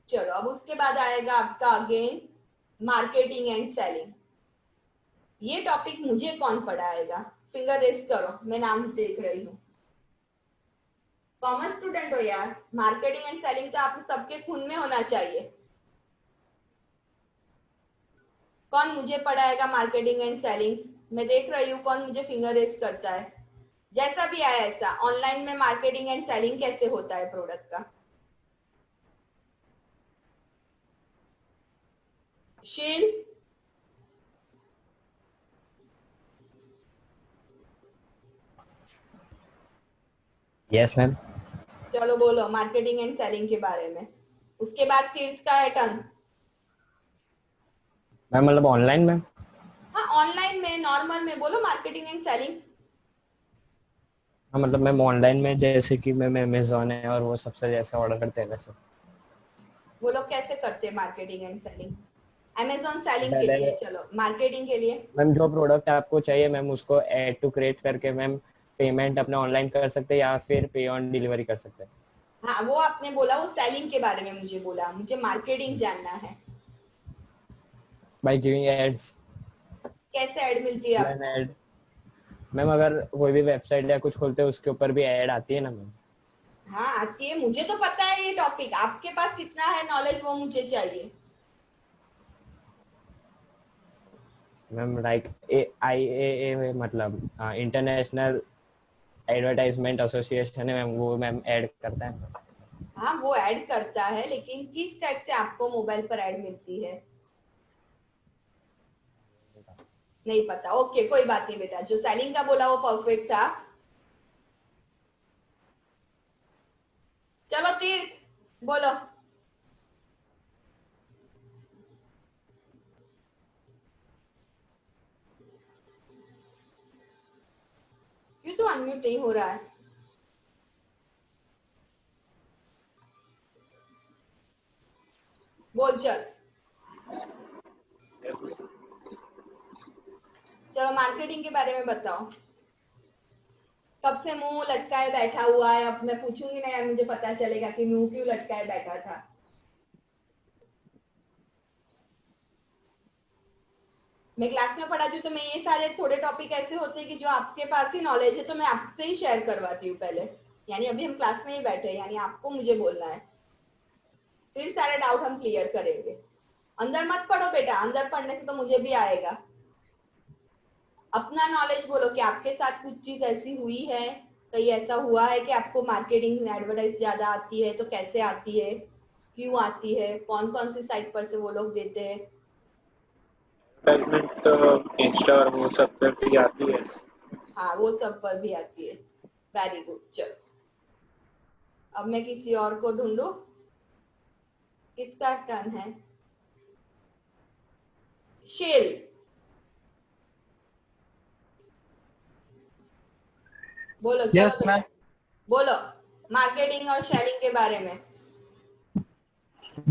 चलो अब उसके बाद आएगा आपका अगेन मार्केटिंग एंड सेलिंग। ये टॉपिक मुझे कौन पढ़ाएगा? फिंगर रेस करो, मैं नाम देख रही हूँ। कॉमर्स स्टूडेंट हो यार, मार्केटिंग एंड सेलिंग तो आप सबके खून में होना चाहिए। कौन मुझे पढ़ाएगा मार्केटिंग एंड सेलिंग? मैं देख रही हूँ कौन मुझे फिंगर रेस करता है। जैसा भी आया ऐसा, ऑनलाइन में मार्केटिंग एंड सेलिंग कैसे होता है प्रोडक्ट का। शील,
यस मैम।
चलो बोलो मार्केटिंग एंड सेलिंग के बारे में। उसके बाद तीर्थ का है टर्न।
मैम मतलब ऑनलाइन मैम?
हाँ ऑनलाइन में, नॉर्मल में बोलो मार्केटिंग एंड सेलिंग।
हाँ मतलब मैम ऑनलाइन में जैसे कि मैम अमेजोन है और वो सबसे जैसे ऑर्डर करते हैं वैसे।
वो लोग कैसे करते हैं marketing and selling? Amazon selling के
पहले
लिए, चलो मार्केटिंग के लिए।
मैम जो प्रोडक्ट आपको चाहिए मैम उसको ऐड टू क्रिएट करके मैम पेमेंट अपने ऑनलाइन कर सकते हैं या फिर पे ऑन डिलीवरी कर सकते हैं।
हाँ वो आपने बोला, वो सेलिंग के बारे में मुझे बोला, मुझे मार्केटिंग जानना है।
By giving ads.
कैसे ऐड मिलती है
मैम
आपको?
ऐड मैम अगर कोई भी वेबसाइट या कुछ खोलते हैं उसके ऊपर भी ऐड आती है ना मैम।
हाँ आती है, मुझे तो पता है ये टॉपिक। आपके पास कितना है नॉलेज वो मुझे चाहिए।
मैम लाइक IAA मतलब इंटरनेशनल एडवर्टाइजमेंट एसोसिएशन है मैम, वो मैम ऐड करता है।
हाँ वो ऐड करता है, लेकिन किस टाइप से आपको मोबाइल पर ऐड मिलती है? नहीं पता, ओके कोई बात नहीं बेटा। जो सेलिंग का बोला वो परफेक्ट था। चलो तीर्थ बोलो। क्यों तो अनम्यूट नहीं हो रहा है? बोल चल। चलो मार्केटिंग के बारे में बताओ। कब से मुंह लटकाए बैठा हुआ है? अब मैं पूछूंगी ना यार, मुझे पता चलेगा कि मुंह क्यों लटकाए बैठा था। मैं क्लास में पढ़ाती हूँ तो मैं ये सारे थोड़े टॉपिक ऐसे होते हैं कि जो आपके पास ही नॉलेज है तो मैं आपसे ही शेयर करवाती हूँ पहले। यानी अभी हम क्लास में ही बैठे हैं, यानी आपको मुझे बोलना है, फिर सारे डाउट हम क्लियर करेंगे। अंदर मत पढ़ो बेटा, अंदर पढ़ने से तो मुझे भी आएगा। अपना नॉलेज बोलो कि आपके साथ कुछ चीज ऐसी हुई है, कहीं ऐसा हुआ है कि आपको मार्केटिंग एडवर्टाइज ज्यादा आती है, तो कैसे आती है, क्यों आती है, कौन कौन सी साइट पर से वो लोग देते हैं।
एडवर्टाइजमेंट इंस्टा और वो सब पर भी आती है।
हाँ वो सब पर भी आती है। Very good. चलो अब मैं किसी और को ढूंढू। किसका टर्न है? शेल, बोलो चलो
यस
बेटा।
मैम।
बोलो मार्केटिंग और सेलिंग के बारे में।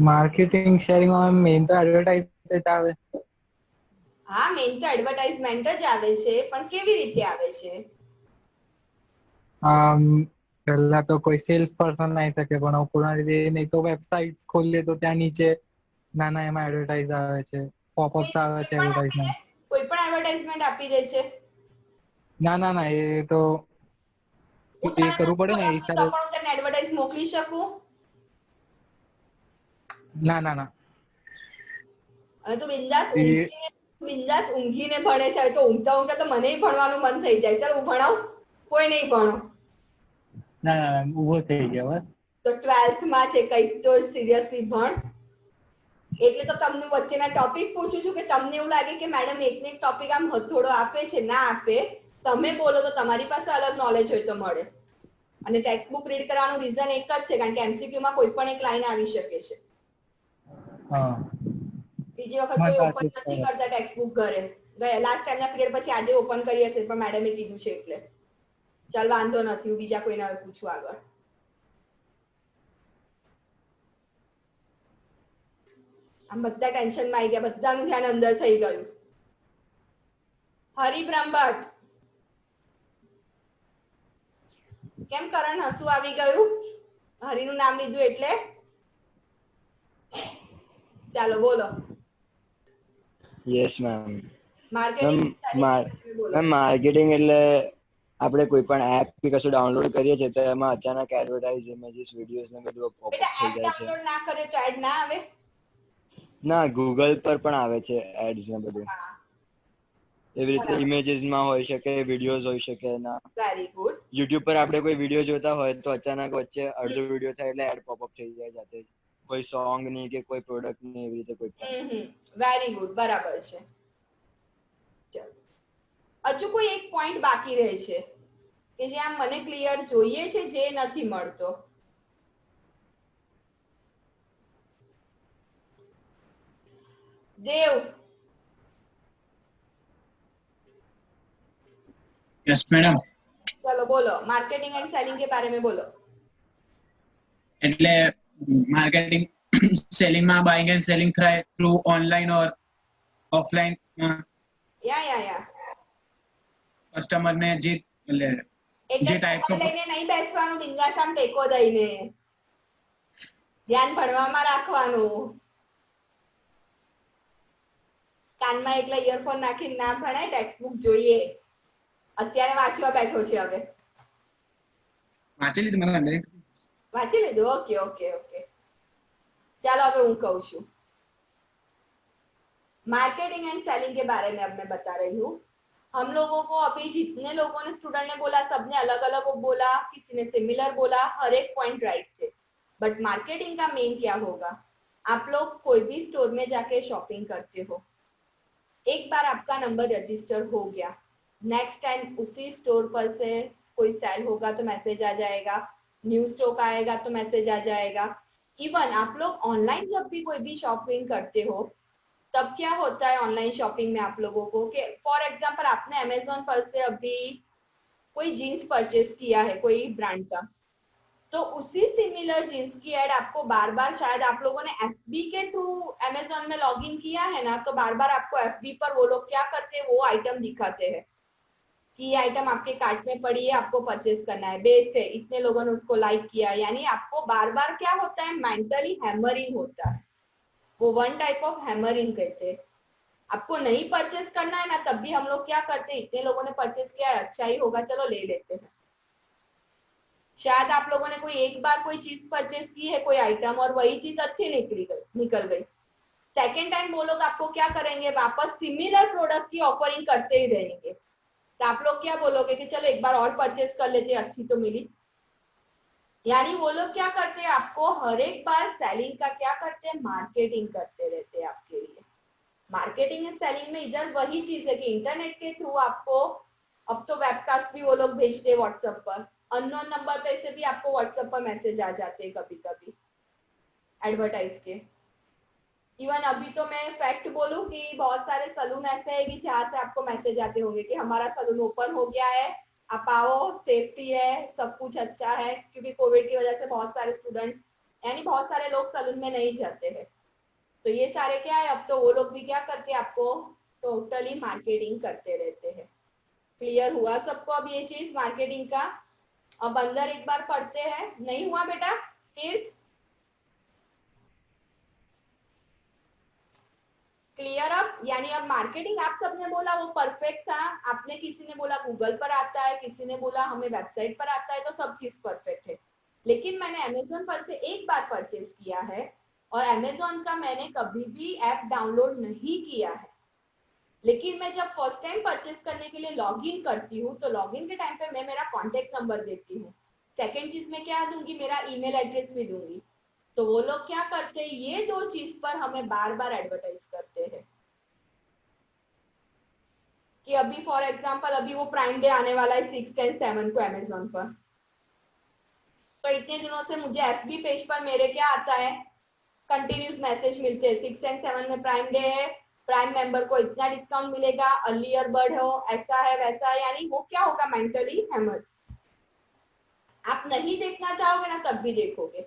मार्केटिंग शेयरिंग में મેઇન તો એડવર્ટાઇઝ જ આવે.
હા મેઇન તો એડવર્ટાઇઝમેન્ટ જ આવે છે, પણ કેવી રીતે આવે છે?
પહેલા તો કોઈ સેલ્સ પર્સન આવી શકે, પણ પૂર્ણ રીતે નહીં તો વેબસાઇટ્સ ખોલીએ તો ત્યાં નીચે નાના એમાં એડવર્ટાઇઝ આવે છે, પોપઅપ્સ આવે છે એડવર્ટાઇઝમેન્ટ.
કોઈ પણ એડવર્ટાઇઝમેન્ટ આપી દે છે?
ના ના ના, એ તો
હું
એ
તને
કરવું
નથી
પડે ને એ
બોલાવતી તો
હિસાબે.
પણ હું તને એડવર્ટાઇઝ મોકલી શકું?
ના ના ના
અને તું બિંદાસ
એ-
ઊંઘીને ભણે છે તો ઊંઘતા તો મને ભણવાનું મન થઈ જાય. ચાલ હું ભણાવું, કોઈ નહીં ભણો.
ના ના ઊભો થઈ ગયો બસ.
તો 12th માં છે, કંઈક તો સિરિયસલી ભણ. એટલે તો તમને વચ્ચેના ટોપિક પૂછું છું કે તમને એવું લાગે કે મેડમ એકને એક ટોપિક આમ હથોડો આપે છે, ના આપે. તમે બોલો તો તમારી પાસે અલગ નોલેજ હોય તો મળે. અને ટેક્સ્ટ બુક રીડ કરવાનું રીઝન એક જ છે, કારણ કે MCQ માં કોઈ પણ એક લાઈન આવી શકે છે.
હા
બીજી વખત કોઈ ઓપન નથી કરતા ટેક્સ્ટ બુક ઘરે. લાસ્ટ ટાઈમના પીરિયડ પછી આજે ઓપન કરી હશે પણ મેડમે કીધું છે એટલે. ચાલ વાંધો નથી, હું બીજા કોઈને પૂછું આગળ. આમ બધા ટેન્શનમાં આવી ગયા, બધાનું ધ્યાન અંદર થઈ ગયું. હરિબ્રહ્મ ભટ્ટ, કેમ કરણ હસવું આવી ગયું? હરિનું નામ લીધું એટલે? ચાલો બોલો.
Yes ma'am.
માર્કેટિંગ બોલો.
મેમ માર્કેટિંગ એટલે આપણે કોઈ પણ એપ કે કશું ડાઉનલોડ કરીએ છીએ તો એમાં અચાનક એડવર્ટાઇઝ ઇમેજીસ વિડીયોઝ ને બધું પોપઅપ
બેટા
થઈ
એપ
જાય છે.
ડાઉનલોડ ના કરે તો એડ ના આવે?
ના ગૂગલ પર પણ આવે છે એડ્સ ને બધું.
હા,
એવી રીતે ઇમેજીસ માં હોઈ શકે, વિડીયોઝ હોઈ શકે ના.
Very good.
યુટ્યુબ પર આપણે કોઈ વિડીયો જોતા હોય તો અચાનક વચ્ચે અડધો વિડીયો થાય એટલે એડ પોપઅપ થઈ જાય જાતે જ. કોઈ સોંગ ની કે કોઈ પ્રોડક્ટ ની એવી રીતે કોઈ પણ.
વેરી ગુડ, બરાબર છે. ચલો હજુ કોઈ એક પોઈન્ટ બાકી રહે છે કે જે આમ મને ક્લિયર જોઈએ છે, જે નથી મળતો. દેવ,
यस मैडम.
चलो बोलो, मार्केटिंग एंड सेलिंग के बारे में बोलो.
એટલે માર્કેટિંગ સેલિંગ માં બાઇંગ એન્ડ સેલિંગ થાય થ્રુ ઓનલાઈન ઓર ઓફલાઈન.
या
કસ્ટમર ને જે
એટલે
type નો-
લઈને નહીં બેસવાનું, બિંદાસ આમ ટેકો દઈને ધ્યાન ભણવામાં રાખવાનું. કાનમાં એકલા ઇયરફોન નાખીને ના ભણાય, ટેક્સ્ટ બુક જોઈએ. અત્યારે વાંચવા બેઠો છે, હવે
વાંચી લીધું મને.
વાંચી લીધું? Okay okay okay. चलो अब હું કહું છું. मार्केटिंग एंड सेलिंग के बारे में अब मैं बता रही हूँ. हम लोगों को अभी जितने लोगों ने स्टूडेंट ने बोला, सबने अलग अलग बोला, किसी ने सिमिलर बोला, हर एक पॉइंट राइट थे. बट मार्केटिंग का मेन क्या होगा? आप लोग कोई भी स्टोर में जाके शॉपिंग करते हो, एक बार आपका नंबर रजिस्टर हो गया, नेक्स्ट टाइम उसी स्टोर पर से कोई सेल होगा तो मैसेज आ जाएगा, न्यू स्टॉक आएगा तो मैसेज आ जाएगा. इवन आप लोग ऑनलाइन जब भी कोई भी शॉपिंग करते हो, तब क्या होता है ऑनलाइन शॉपिंग में आप लोगों को कि फॉर एग्जांपल आपने अमेज़न पर से अभी कोई जीन्स परचेस किया है कोई ब्रांड का, तो उसी सिमिलर जीन्स की एड आपको बार बार, शायद आप लोगों ने एफबी के थ्रू अमेज़न में लॉगिन किया है ना, तो बार बार आपको एफबी पर वो लोग क्या करते हैं, वो आइटम दिखाते हैं कि ये आइटम आपके कार्ट में पड़ी है, आपको परचेस करना है, बेस्ट है, इतने लोगों ने उसको लाइक किया. यानी आपको बार बार क्या होता है, मेंटली हैमरिंग होता है. वो वन टाइप ऑफ हैमरिंग कहते हैं. आपको नहीं परचेस करना है ना, तब भी हम लोग क्या करते हैं, इतने लोगों ने परचेस किया है, अच्छा ही होगा, चलो ले लेते हैं. शायद आप लोगों ने कोई एक बार कोई चीज परचेस की है, कोई आइटम, और वही चीज अच्छी निकल गई. सेकेंड टाइम वो लोग आपको क्या करेंगे, वापस सिमिलर प्रोडक्ट की ऑफरिंग करते ही रहेंगे. तो आप लोग क्या बोलोगे कि चलो एक बार और परचेस कर लेते, अच्छी तो मिली. यानी वो लोग क्या करते हैं, आपको हर एक बार सेलिंग का क्या करते हैं, मार्केटिंग करते रहते हैं आपके लिए. मार्केटिंग एंड सेलिंग में इधर वही चीज है कि इंटरनेट के थ्रू आपको, अब तो वेबकास्ट भी वो लोग भेजते हैं व्हाट्सएप पर, अननोन नंबर पे से भी आपको व्हाट्सएप पर मैसेज आ जाते हैं कभी कभी एडवर्टाइज के. इवन अभी तो मैं फैक्ट बोलूं कि बहुत सारे सलून ऐसे हैं कि जहाँ से आपको मैसेज आते होंगे कि हमारा सलून ओपन हो गया है, आप आओ, सेफ्टी है, सब कुछ अच्छा है. क्योंकि कोविड की वजह से बहुत सारे स्टूडेंट, यानी बहुत सारे लोग सलून में नहीं जाते हैं, तो ये सारे क्या है, अब तो वो लोग भी क्या करते हैं, आपको टोटली मार्केटिंग करते रहते हैं. क्लियर हुआ सबको अब ये चीज मार्केटिंग का? अब अंदर एक बार पढ़ते हैं. नहीं हुआ बेटा तीर्थ? क्लियर अब? यानी अब मार्केटिंग आप सबने बोला वो परफेक्ट था, आपने किसी ने बोला गूगल पर आता है, किसी ने बोला हमें वेबसाइट पर आता है, तो सब चीज परफेक्ट है. लेकिन मैंने अमेज़न पर से एक बार परचेस किया है, और Amazon का मैंने कभी भी ऐप डाउनलोड नहीं किया है, लेकिन मैं जब फर्स्ट टाइम परचेस करने के लिए लॉगिन करती हूँ तो लॉगिन के टाइम पे मैं मेरा कॉन्टेक्ट नंबर देती हूँ। सेकेंड चीज में क्या दूंगी, मेरा ईमेल एड्रेस भी दूंगी। तो वो लोग क्या करते हैं, ये दो चीज पर हमें बार बार एडवर्टाइज करते हैं कि अभी फॉर एग्जांपल अभी वो प्राइम डे आने वाला है 6, 10, 7 को अमेजोन पर। तो इतने दिनों से मुझे एफबी पेज पर मेरे क्या आता है, कंटिन्यूस मैसेज मिलते हैं 6 एंड 7 में प्राइम डे है, प्राइम मेंबर को इतना डिस्काउंट मिलेगा, अर्ली ईयर बर्ड हो, ऐसा है वैसा है। यानी वो क्या होगा, मेंटली हैमर। आप नहीं देखना चाहोगे ना तब भी देखोगे।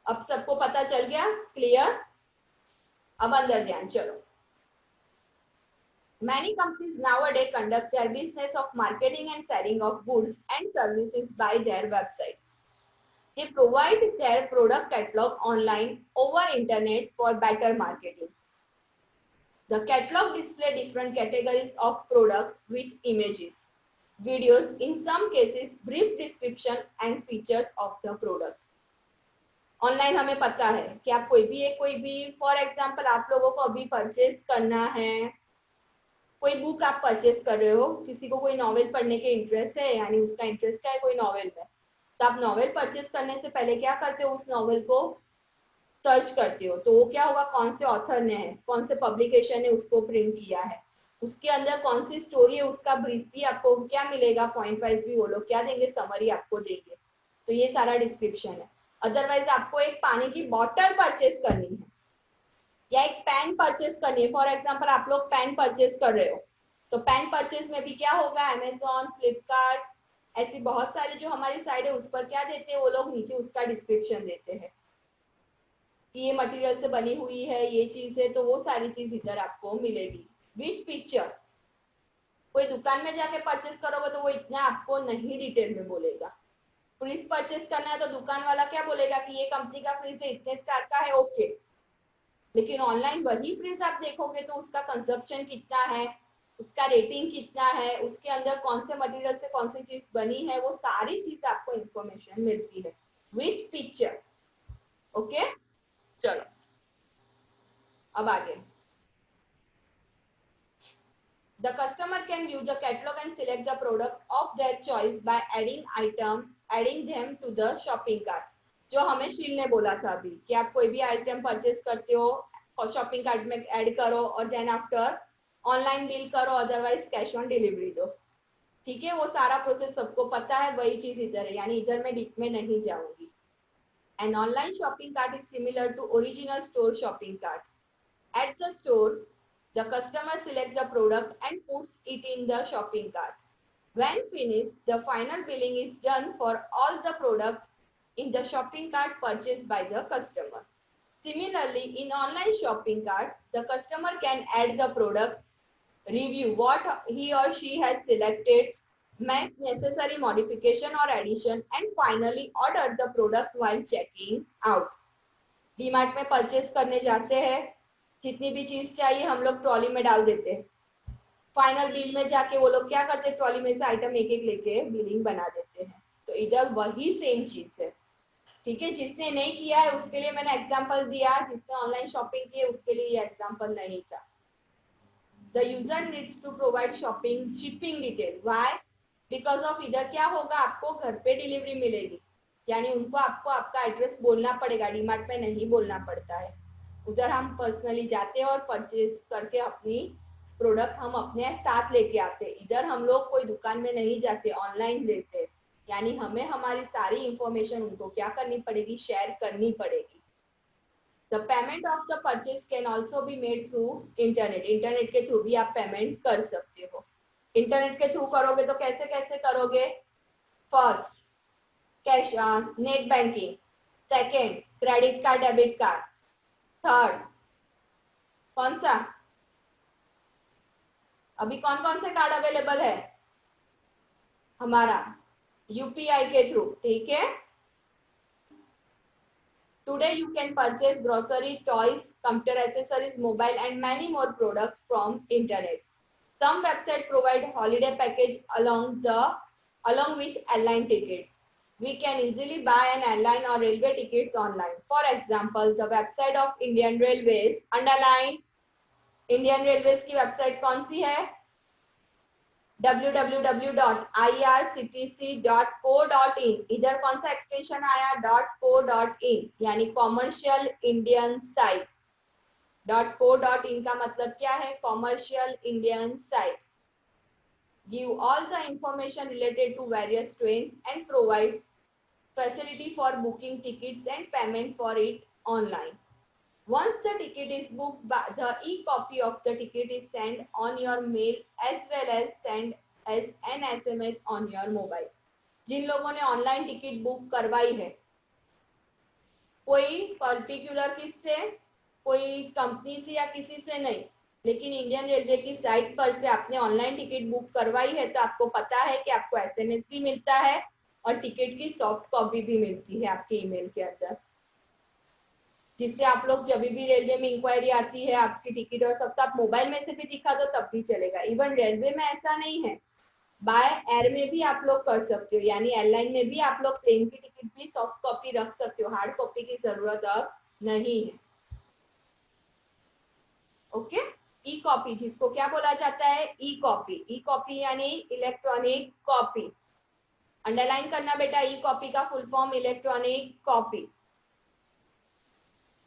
अब सबको पता चल गया, क्लियर? अब अंदर ध्यान, चलो। Many companies nowadays conduct their business of marketing and selling of goods and services by their websites. They provide their product catalog online over internet for better marketing. The catalog displays different categories of product with images, videos, in some cases brief description and features of the product. Online हमें पता है कि आप कोई भी for example आप लोगों को अभी परचेज करना है, कोई बुक आप परचेस कर रहे हो, किसी को कोई नॉवेल पढ़ने के इंटरेस्ट है, यानी उसका इंटरेस्ट क्या है कोई नॉवेल में, तो आप नॉवेल परचेस करने से पहले क्या करते हो, उस नॉवेल को सर्च करते हो। तो वो क्या होगा, कौन से ऑथर ने है, कौन से पब्लिकेशन ने उसको प्रिंट किया है, उसके अंदर कौन सी स्टोरी है, उसका ब्रीफ भी आपको क्या मिलेगा, पॉइंट वाइज भी वो लोग क्या देंगे, समरी आपको देंगे। तो ये सारा डिस्क्रिप्शन है। अदरवाइज आपको एक पानी की बॉटल परचेस करनी है या एक पेन परचेस करनी है, फॉर एग्जांपल आप लोग पेन परचेस कर रहे हो, तो पेन परचेस में भी क्या होगा, अमेजॉन, फ्लिपकार्ट, ऐसी बहुत सारी जो हमारी साइड है उस पर क्या देते हैं वो लोग, नीचे उसका डिस्क्रिप्शन देते हैं कि ये मटेरियल से बनी हुई है, ये चीज है, तो वो सारी चीज इधर आपको मिलेगी विथ पिक्चर। कोई दुकान में जाके परचेस करोगे तो वो इतना आपको नहीं डिटेल में बोलेगा। फ्रिज परचेस करना है तो दुकान वाला क्या बोलेगा कि ये कंपनी का फ्रिज है, इतने स्टार का है, ओके। लेकिन ऑनलाइन वही फ्रिज आप देखोगे तो उसका कंजप्शन कितना है, उसका रेटिंग कितना है, उसके अंदर कौन से मटेरियल से कौन सी चीज बनी है, वो सारी चीज आपको इंफॉर्मेशन मिलती है विथ पिक्चर। ओके, चलो अब आगे। The customer can view the catalog and select the product of their choice by adding them to the shopping cart. जो हमें शील ने बोला था अभी कि आप कोई भी आइटम परचेस करते हो और शॉपिंग कार्ट में ऐड करो और देन आफ्टर ऑनलाइन बिल करो, अदरवाइज कैश ऑन डिलीवरी दो। ठीक है, वो सारा प्रोसेस सबको पता है, वही चीज इधर है, यानी इधर मैं डीप में नहीं जाऊंगी। An online shopping cart is similar to original store shopping cart. At the store, the customer selects the product and puts it in the shopping cart. When finished, the final billing is done for all the product in the shopping cart purchased by the customer. Similarly, in online shopping cart, the customer can add the product, review what he or she has selected, make necessary modification or addition, and finally order the product while checking out. DMart में purchase करने जाते हैं, जितनी भी चीज चाहिए हम लोग ट्रॉली में डाल देते हैं, फाइनल बिल में जाके वो लोग क्या करते हैं, ट्रॉली में से आइटम एक एक लेके बिलिंग बना देते हैं। तो इधर वही सेम चीज है। ठीक है, जिसने नहीं किया है उसके लिए मैंने एग्जांपल दिया, जिसने ऑनलाइन शॉपिंग की है उसके लिए ये एग्जांपल नहीं था। The user needs to provide shopping shipping detail, why, because of इधर क्या होगा, आपको घर पे डिलीवरी मिलेगी, यानी उनको आपको आपका एड्रेस बोलना पड़ेगा, डीमार्ट में नहीं बोलना पड़ता है। उधर हम पर्सनली जाते हैं और परचेज करके अपनी प्रोडक्ट हम अपने साथ लेके आते हैं। इधर हम लोग कोई दुकान में नहीं जाते, ऑनलाइन लेते, यानी हमें हमारी सारी इंफॉर्मेशन उनको क्या करनी पड़ेगी, शेयर करनी पड़ेगी। The payment of the purchase can also be made through internet, internet के थ्रू भी आप पेमेंट कर सकते हो। इंटरनेट के थ्रू करोगे तो कैसे कैसे करोगे, first cash net banking, second credit card debit card, third कौन सा, अभी कौन कौन से कार्ड अवेलेबल है हमारा, यूपीआई के थ्रू। ठीक है, today you can purchase grocery, toys, computer accessories, mobile and many more products from internet. Some websites provide holiday package along with airline tickets. We can easily buy an airline or railway tickets online. For example, the website of Indian Railways. Underline Indian Railways की website कौन सी है? www.irctc.co.in. इधर कौन सा extension आया? .co.in, यानी commercial Indian site. .co.in का मतलब क्या है? Commercial Indian site. Give all the information related to various trains and provide facility for booking tickets and payment for it online. Once the ticket is booked, the e-copy of the ticket is sent on your mail as well as sent as an SMS on your mobile. जिन लोगों ने online ticket book करवाई है, कोई particular किससे, कोई company से या किसी से नहीं, लेकिन इंडियन रेलवे की साइट पर से आपने ऑनलाइन टिकट बुक करवाई है, तो आपको पता है कि आपको एसएमएस भी मिलता है और टिकट की सॉफ्ट कॉपी भी मिलती है आपके ईमेल के अंदर, जिससे आप लोग जब भी रेलवे में इंक्वायरी आती है आपकी टिकट और सब, तो आप मोबाइल में से भी दिखा दो तब भी चलेगा. इवन रेलवे में ऐसा नहीं है, बाय एयर में भी आप लोग कर सकते हो, यानी एयरलाइन में भी आप लोग ट्रेन की टिकट भी सॉफ्ट कॉपी रख सकते हो. हार्ड कॉपी की जरूरत अब नहीं है. ओके. ई कॉपी जिसको क्या बोला जाता है? E copy. ई कॉपी यानी इलेक्ट्रॉनिक कॉपी. अंडरलाइन करना बेटा, ई कॉपी का full form electronic copy.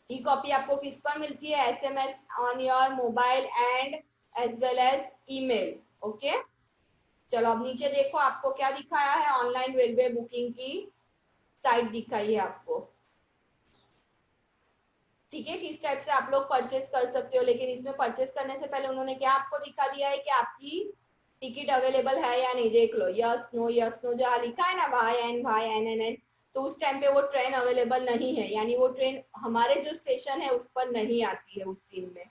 E copy आपको किस पर मिलती है? SMS on your mobile and as well as email. Okay. चलो अब नीचे देखो, आपको क्या दिखाया है? ऑनलाइन रेलवे बुकिंग की साइट दिखाई है आपको. ठीक है, किस टाइप से आप लोग परचेस कर सकते हो, लेकिन इसमें परचेस करने से पहले उन्होंने क्या आपको दिखा दिया है कि आपकी टिकट अवेलेबल है या नहीं. देख लो, यस नो जहाँ लिखा है ना भाई एन, तो उस टाइम पे वो ट्रेन अवेलेबल नहीं है, यानी वो ट्रेन हमारे जो स्टेशन है उस पर नहीं आती है उस दिन में,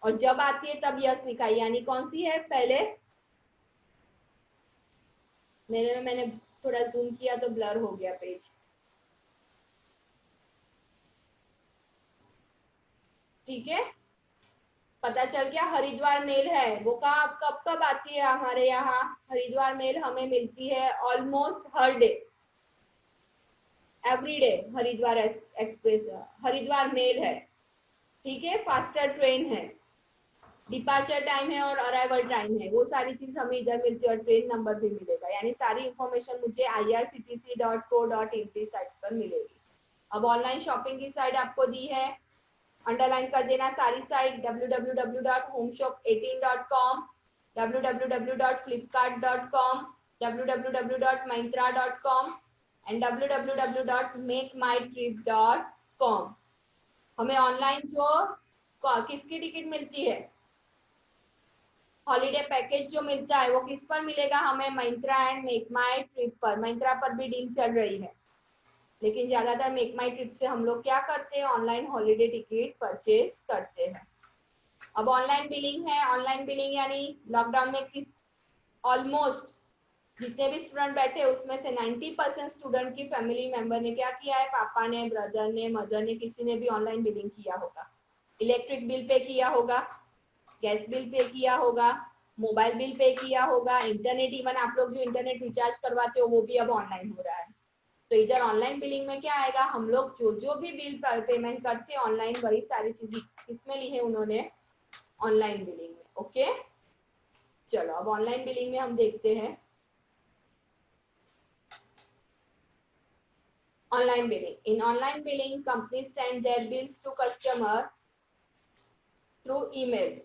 और जब आती है तब यस लिखा है, यानी कौन सी है? पहले मैंने थोड़ा जूम किया तो ब्लर हो गया पेज. ठीक है, पता चल गया. हरिद्वार मेल है, वो कब आती है हमारे यहाँ? हरिद्वार मेल हमें मिलती है ऑलमोस्ट हर day, every day. Haridwar express, Haridwar mail है. ठीक है, फास्टर ट्रेन है, डिपार्चर टाइम है और अराइवल टाइम है, वो सारी चीज हमें इधर मिलती है और ट्रेन नंबर भी मिलेगा, यानी सारी इंफॉर्मेशन मुझे irctc.co.in की साइट पर मिलेगी. अब ऑनलाइन शॉपिंग की साइट आपको दी है, अंडरलाइन कर देना सारी site. www.homeshop18.com, www.flipkart.com, www.myntra.com and www.makemytrip.com. हमें ऑनलाइन जो किसकी टिकट मिलती है? हॉलीडे पैकेज जो मिलता है वो किस पर मिलेगा हमें? Myntra and make my trip पर. Myntra पर भी डील चल रही है, लेकिन ज्यादातर मेक माई ट्रिप से हम लोग क्या करते हैं? ऑनलाइन हॉलीडे टिकट परचेज करते हैं. अब ऑनलाइन बिलिंग है. ऑनलाइन बिलिंग यानी लॉकडाउन में किस ऑलमोस्ट जितने भी स्टूडेंट बैठे उसमें से 90% स्टूडेंट की फैमिली मेंबर ने क्या किया है? पापा ने, ब्रदर ने, मदर ने, किसी ने भी ऑनलाइन बिलिंग किया होगा. इलेक्ट्रिक बिल पे किया होगा, गैस बिल पे किया होगा, मोबाइल बिल पे किया होगा, इंटरनेट, इवन आप लोग जो इंटरनेट रिचार्ज करवाते हो वो भी अब ऑनलाइन हो रहा है. तो इधर ऑनलाइन बिलिंग में क्या आएगा? हम लोग जो भी बिल पर पेमेंट करते हैं ऑनलाइन, वही सारी चीजें किसमें ली है उन्होंने? ऑनलाइन बिलिंग में. ओके. चलो अब ऑनलाइन बिलिंग में हम देखते हैं. Online billing. In online billing companies send their bills to customer through email.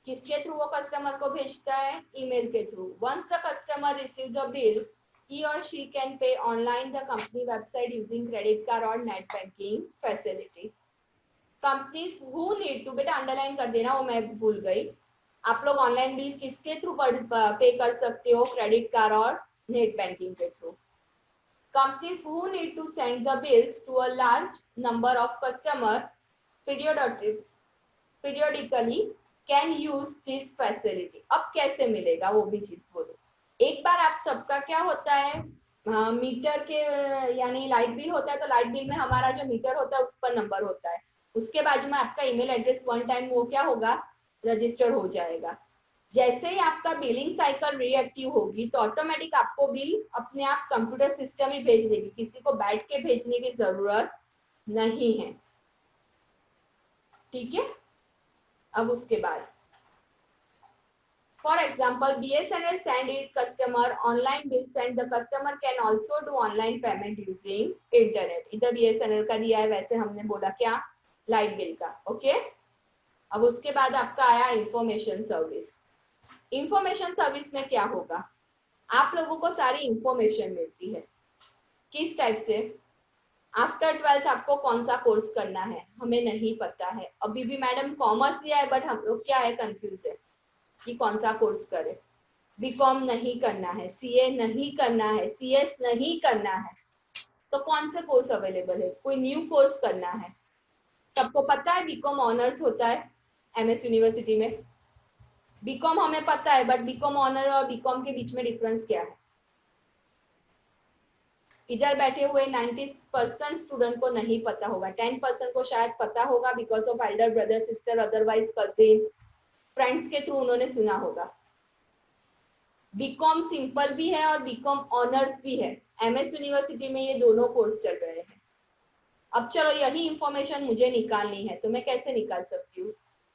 किसके थ्रू वो कस्टमर को भेजता है? ईमेल के through. Once the customer receive the bill, he or she can pay online the company website using credit card or net banking facility. Companies who need to, बेटा underline कर देना, वो मैं भूल गई. आप लोग ऑनलाइन बिल किसके थ्रू पे कर सकते हो? क्रेडिट कार्ड और नेट बैंकिंग के through. Companies who need to send the bills to a large number of customers periodically can use this facility. अब कैसे मिलेगा वो भी चीज बोलो. एक बार आप सबका क्या होता है? मीटर के यानी लाइट बिल होता है, तो लाइट बिल में हमारा जो मीटर होता है उस पर नंबर होता है, उसके बाजू में आपका ईमेल एड्रेस वन टाइम वो क्या होगा? रजिस्टर हो जाएगा. जैसे ही आपका बिलिंग साइकिल रिएक्टिव होगी तो ऑटोमेटिक आपको बिल अपने आप कंप्यूटर सिस्टम ही भेज देगी, किसी को बैठ के भेजने की जरूरत नहीं है। ठीक है। अब उसके बाद for example BSNL send its customer online bills and the customer can also do online payment using internet। इधर BSNL का दिया है, वैसे हमने बोला क्या, लाइट बिल का। ओके। अब उसके बाद आपका आया इंफॉर्मेशन सर्विस। इंफॉर्मेशन सर्विस में क्या होगा, आप लोगों को सारी इंफॉर्मेशन मिलती है। किस टाइप से, आफ्टर 12th आपको कौन सा कोर्स करना है हमें नहीं पता है, अभी भी मैडम कॉमर्स लिया है बट हम लोग क्या है, कंफ्यूज है कि कौन सा कोर्स करें। बीकॉम नहीं करना है, सीए नहीं करना है, सीएस नहीं करना है, तो कौन से कोर्स अवेलेबल है, कोई न्यू कोर्स करना है। सबको पता है बीकॉम ऑनर्स होता है एमएस यूनिवर्सिटी में, बीकॉम हमें पता है, बट बीकॉम ऑनर और बीकॉम के बीच में डिफरेंस क्या है। इधर बैठे हुए 90% स्टूडेंट को नहीं पता होगा, 10% को शायद पता होगा because of Elder brother sister, otherwise cousin, friends के थ्रू उन्होंने सुना होगा। बीकॉम सिंपल भी है और बीकॉम ऑनर्स भी है, एमएस यूनिवर्सिटी में ये दोनों कोर्स चल रहे हैं। अब चलो यही इंफॉर्मेशन मुझे निकालनी है, तो मैं कैसे निकाल सकती हूँ,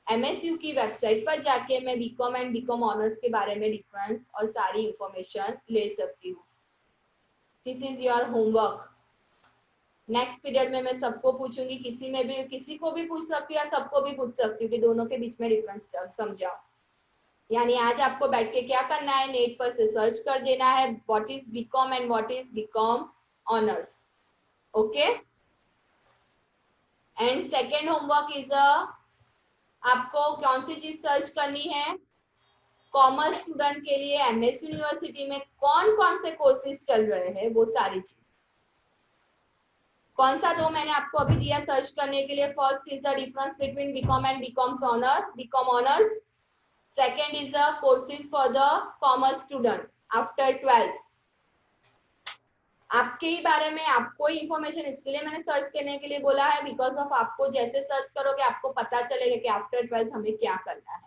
एमएसयू की वेबसाइट पर जाके मैं बीकॉम एंड बीकॉम ऑनर्स के बारे में डिफरेंस और सारी इंफॉर्मेशन ले सकती हूँ। This is your homework. Next period में मैं सबको पूछूंगी, किसी में भी किसी को भी पूछ सकती हूँ या सबको भी पूछ सकती हूँ कि दोनों के बीच में डिफरेंस समझाओ। यानी आज आपको बैठ के क्या करना है, नेट पर से सर्च कर देना है what is BCom and what is BCom honours. Okay. And second homework is आपको कौन सी चीज सर्च करनी है, कॉमर्स स्टूडेंट के लिए एमएस यूनिवर्सिटी में कौन कौन से कोर्सेज चल रहे हैं, वो सारी चीज। कौन सा दो मैंने आपको अभी दिया सर्च करने के लिए, first is the difference between BCom and BCom honours, second is the courses for the commerce student after 12th। आपके ही बारे में आपको ही इंफॉर्मेशन इसके लिए मैंने सर्च करने के लिए बोला है, बिकॉज ऑफ आपको जैसे सर्च करोगे आपको पता चलेगा कि आफ्टर 12th हमें क्या करना है।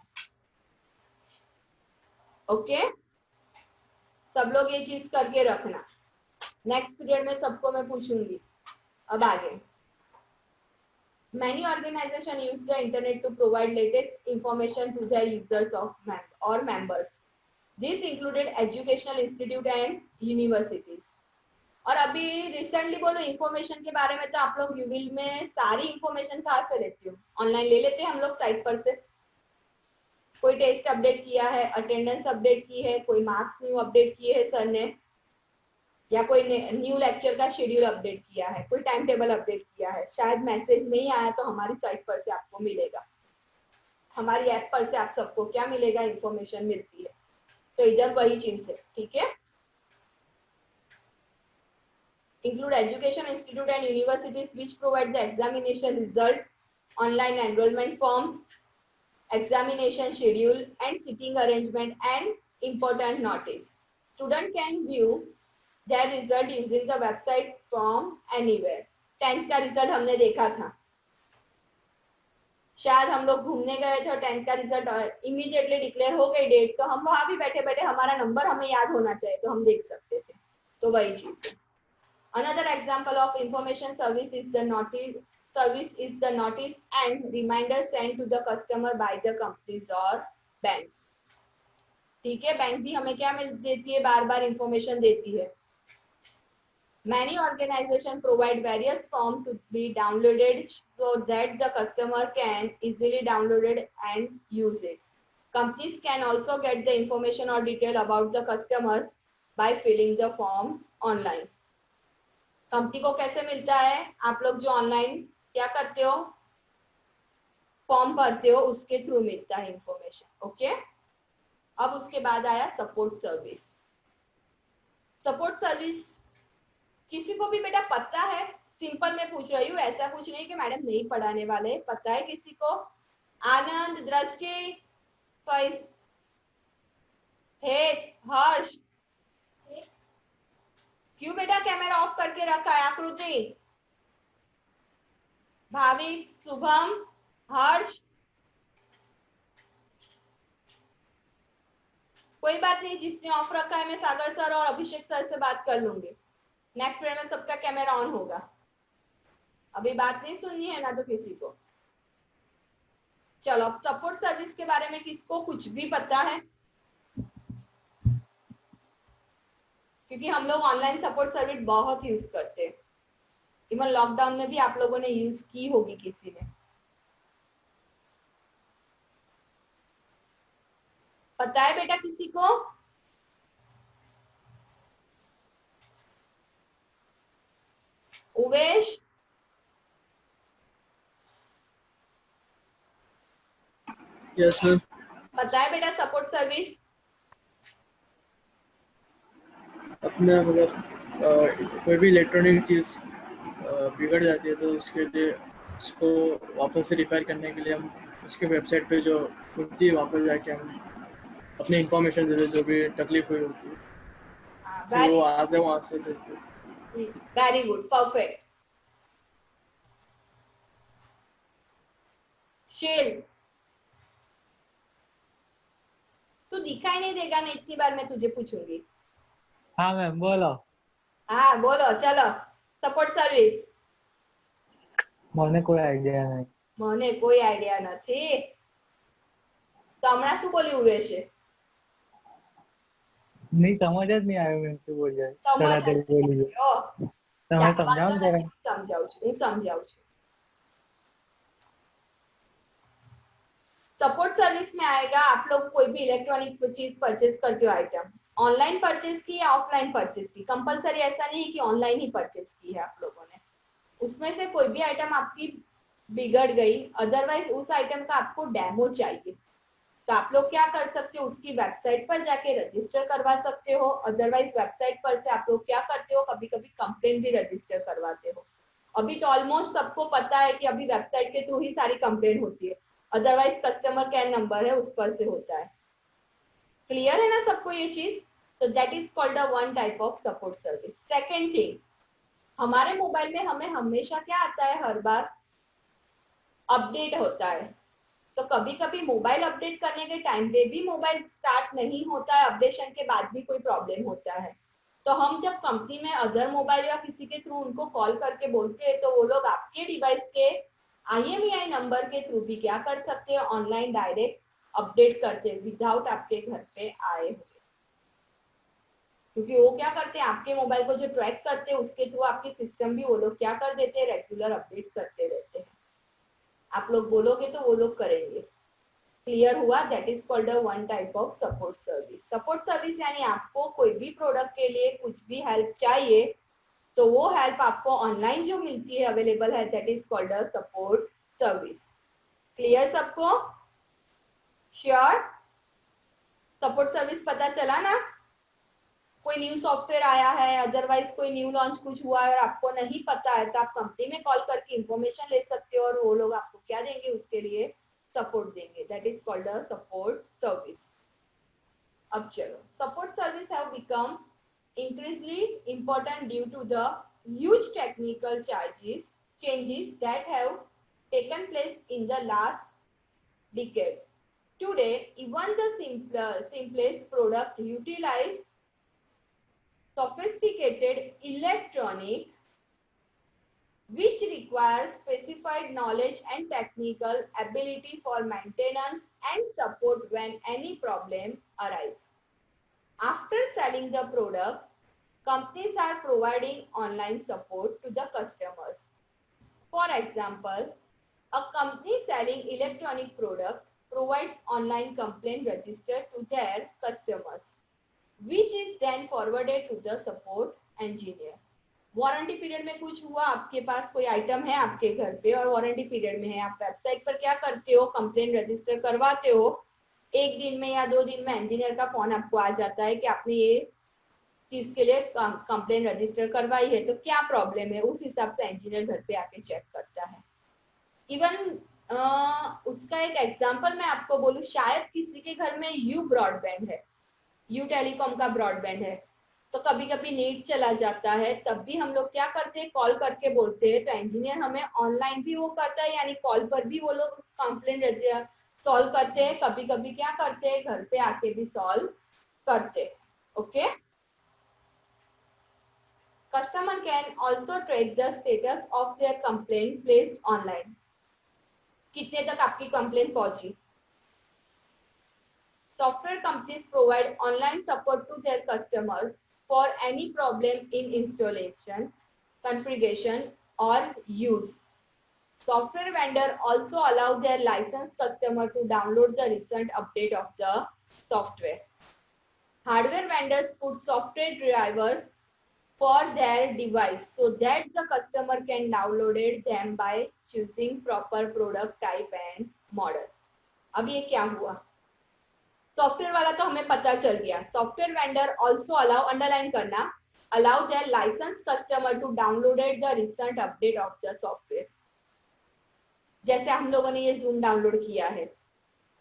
ओके। सब लोग ये चीज करके रखना, नेक्स्ट पीरियड में सबको मैं पूछूंगी। अब आगे, many organizations use the internet to provide latest information to their users or members. This included educational institute and universities. और अभी रिसेंटली बोलो इंफॉर्मेशन के बारे में, तो आप लोग यूविल में सारी इंफॉर्मेशन कहाँ से लेते हो, ऑनलाइन ले लेते हैं हम लोग साइट पर से। कोई टेस्ट अपडेट किया है, अटेंडेंस अपडेट की है, कोई मार्क्स न्यू अपडेट किए है सर ने, या कोई न्यू लेक्चर का शेड्यूल अपडेट किया है, कोई टाइम टेबल अपडेट किया है, शायद मैसेज नहीं आया तो हमारी साइट पर से आपको मिलेगा, हमारी ऐप पर से आप सबको क्या मिलेगा, इंफॉर्मेशन मिलती है। तो इधर वही चीज है। ठीक है। include education institute and universities which provide the examination result, online enrollment forms, examination schedule and sitting arrangement and important notice. Student can view their result using the website from anywhere. 10th का result हमने देखा था, शायद हम लोग घूमने गए थे और 10th का रिजल्ट इमीडिएटली डिक्लेयर हो गई डेट, तो हम वहां भी बैठे बैठे हमारा नंबर हमें याद होना चाहिए तो हम देख सकते थे। तो वही चीज। Another example of information service is the notice and reminder sent to the customer by the companies or banks. ठीक है, बैंक भी हमें क्या मिल देती है, बार बार इंफॉर्मेशन देती है। Many organizations provide various forms to be downloaded so that the customer can easily download it and use it. Companies can also get the information or detail about the customers by filling the forms online. Company को कैसे मिलता है, आप लोग जो online क्या करते हो, फॉर्म भरते हो, उसके थ्रू मिलता है इंफॉर्मेशन। ओके। अब उसके बाद आया सपोर्ट सर्विस। सपोर्ट सर्विस किसी को भी बेटा पता है, सिंपल मैं पूछ रही हूँ, ऐसा कुछ नहीं कि मैडम नहीं पढ़ाने वाले, पता है किसी को। आनंद, दृष्टि, हर्ष, क्यों बेटा कैमरा ऑफ करके रखा है, आकृति, भाविक, शुभम, हर्ष, कोई बात नहीं, जिसने ऑफ रखा है मैं सागर सर और अभिषेक सर से बात कर लूंगी। नेक्स्ट पीरियड में सबका कैमरा ऑन होगा। अभी बात नहीं सुननी है ना तो किसी को। चलो, अब सपोर्ट सर्विस के बारे में किसको कुछ भी पता है? क्योंकि हम लोग ऑनलाइन सपोर्ट सर्विस बहुत यूज करते हैं। इवन लॉकडाउन में भी आप लोगों ने यूज की होगी किसी ने। पता है बेटा किसी को? Uvesh,
yes ma'am.
पता है बेटा सपोर्ट सर्विस?
अपने अगर कोई भी इलेक्ट्रॉनिक चीज़ बिगड़ जाती है तो उसके लिए उसको वापस से रिपेयर करने के लिए हम उसके वेबसाइट पे जो होती है वापस जाके हम अपनी इंफॉर्मेशन देते जो भी तकलीफ हुई होती है तो वो आते हैं वहाँ से देते।
Very good, perfect. शेल, तू दिखाई नहीं देगा ना, इतनी बार मैं तुझे पूछूंगी।
हाँ मैम बोलो।
हाँ बोलो, चलो। सपोर्ट सर्विस
મને કોઈ આઈડિયા નહીં।
મને કોઈ આઈડિયા નથી। તો હમણાં શું બોલ્યું ઉવેશે?
નહીં સમજ જ નહીં આવ્યું મેમ શું બોલ્યા
સમજ
તરત જ બોલી ગયો।
ઓ,
તમે
વાંધો
સમજાવો ને જરા।
નથી, હું સમજાવું છું। सपोर्ट सर्विस में आएगा, आप लोग कोई भी इलेक्ट्रॉनिक चीज परचेज करते हो, आइटम ऑनलाइन परचेज की या ऑफलाइन परचेज की, कंपलसरी ऐसा नहीं है कि ऑनलाइन ही परचेज की है आप लोगों ने। उसमें से कोई भी आइटम आपकी बिगड़ गई, अदरवाइज उस आइटम का आपको डेमो चाहिए, तो आप लोग क्या कर सकते हो, उसकी वेबसाइट पर जाके रजिस्टर करवा सकते हो। अदरवाइज वेबसाइट पर से आप लोग क्या करते हो, कभी कभी कंप्लेन भी रजिस्टर करवाते हो। अभी तो ऑलमोस्ट सबको पता है कि अभी वेबसाइट के थ्रू ही सारी कंप्लेन होती है, अदरवाइज कस्टमर केयर नंबर है उस पर से होता है। क्लियर है ना सबको ये चीज? तो that is called a one type of support service. Second thing, हमारे मोबाइल में हमें हमेशा क्या आता है, हर बार अपडेट होता है। तो कभी कभी मोबाइल अपडेट करने के टाइम पे भी मोबाइल स्टार्ट नहीं होता है, अपडेशन के बाद भी कोई प्रॉब्लम होता है। तो हम जब कंपनी में अदर मोबाइल या किसी के थ्रू उनको कॉल करके बोलते हैं तो वो लोग आपके डिवाइस के IMEI नंबर के थ्रू भी क्या कर सकते हैं, ऑनलाइन डायरेक्ट अपडेट करते हैं विदाउट आपके घर पे आए हुए। क्योंकि वो क्या करते हैं, आपके मोबाइल को जो ट्रैक करते हैं उसके थ्रू आपके सिस्टम भी वो लोग क्या कर देते हैं, रेगुलर अपडेट करते रहते हैं। आप लोग बोलोगे तो वो लोग करेंगे। क्लियर हुआ? That is called a one type of support service. Support service यानी आपको कोई भी प्रोडक्ट के लिए कुछ भी हेल्प चाहिए तो वो हेल्प आपको ऑनलाइन जो मिलती है, अवेलेबल है, that is called a support service. Clear सबको? श्योर? सपोर्ट सर्विस पता चला ना? कोई न्यू सॉफ्टवेयर आया है, अदरवाइज कोई न्यू लॉन्च कुछ हुआ है और आपको नहीं पता है तो आप कंपनी में कॉल करके इंफॉर्मेशन ले सकते हो और वो लोग आपको क्या देंगे, उसके लिए सपोर्ट देंगे। That is called a support service. अब चलो, support service have become increasingly important due to the huge technical changes that have taken place in the last decade. Today, even the simplest product utilize sophisticated electronic which requires specified knowledge and technical ability for maintenance and support when any problem arises. After selling the product, companies are providing online support to the customers. For example, a company selling electronic product provides online complaint register to their customers, which is then forwarded to the support engineer. Warranty period में कुछ हुआ, आपके पास कोई item है आपके घर पे और वारंटी पीरियड में है, आप वेबसाइट पर क्या करते हो, कंप्लेंट रजिस्टर करवाते हो। एक दिन में या 2 दिन में इंजीनियर का फोन आपको आ जाता है कि आपने ये चीज के लिए कंप्लेंट रजिस्टर करवाई है, तो क्या प्रॉब्लम है, उस हिसाब से इंजीनियर घर पे आके चेक करता है। इवन उसका एक एग्जांपल मैं आपको बोलूं, शायद किसी के घर में यू ब्रॉडबैंड है, यू टेलीकॉम का ब्रॉडबैंड है, तो कभी कभी नेट चला जाता है, तब भी हम लोग क्या करते हैं, कॉल करके बोलते हैं, तो इंजीनियर हमें ऑनलाइन भी वो करता है, यानी कॉल पर भी वो लोग कंप्लेंट सॉल्व करते हैं। कभी कभी क्या करते हैं, घर पे आके भी सॉल्व करते. Okay. Customer can also track the status of their complaint placed online. कितने तक आपकी कंप्लेंट पहुंची. Software companies provide online support to their customers for any problem in installation, configuration, or use. Software vendor also allow their licensed customer to download the recent update of the software. Hardware vendors put software drivers for their device so that the customer can download them by choosing proper product type and model. अब ये क्या हुआ. Software वाला तो हमें पता चल गया. Software vendor also allow, underline करना, allow their licence customer to downloaded the recent update of the software. जैसे हम लोगों ने ये जूम डाउनलोड किया है,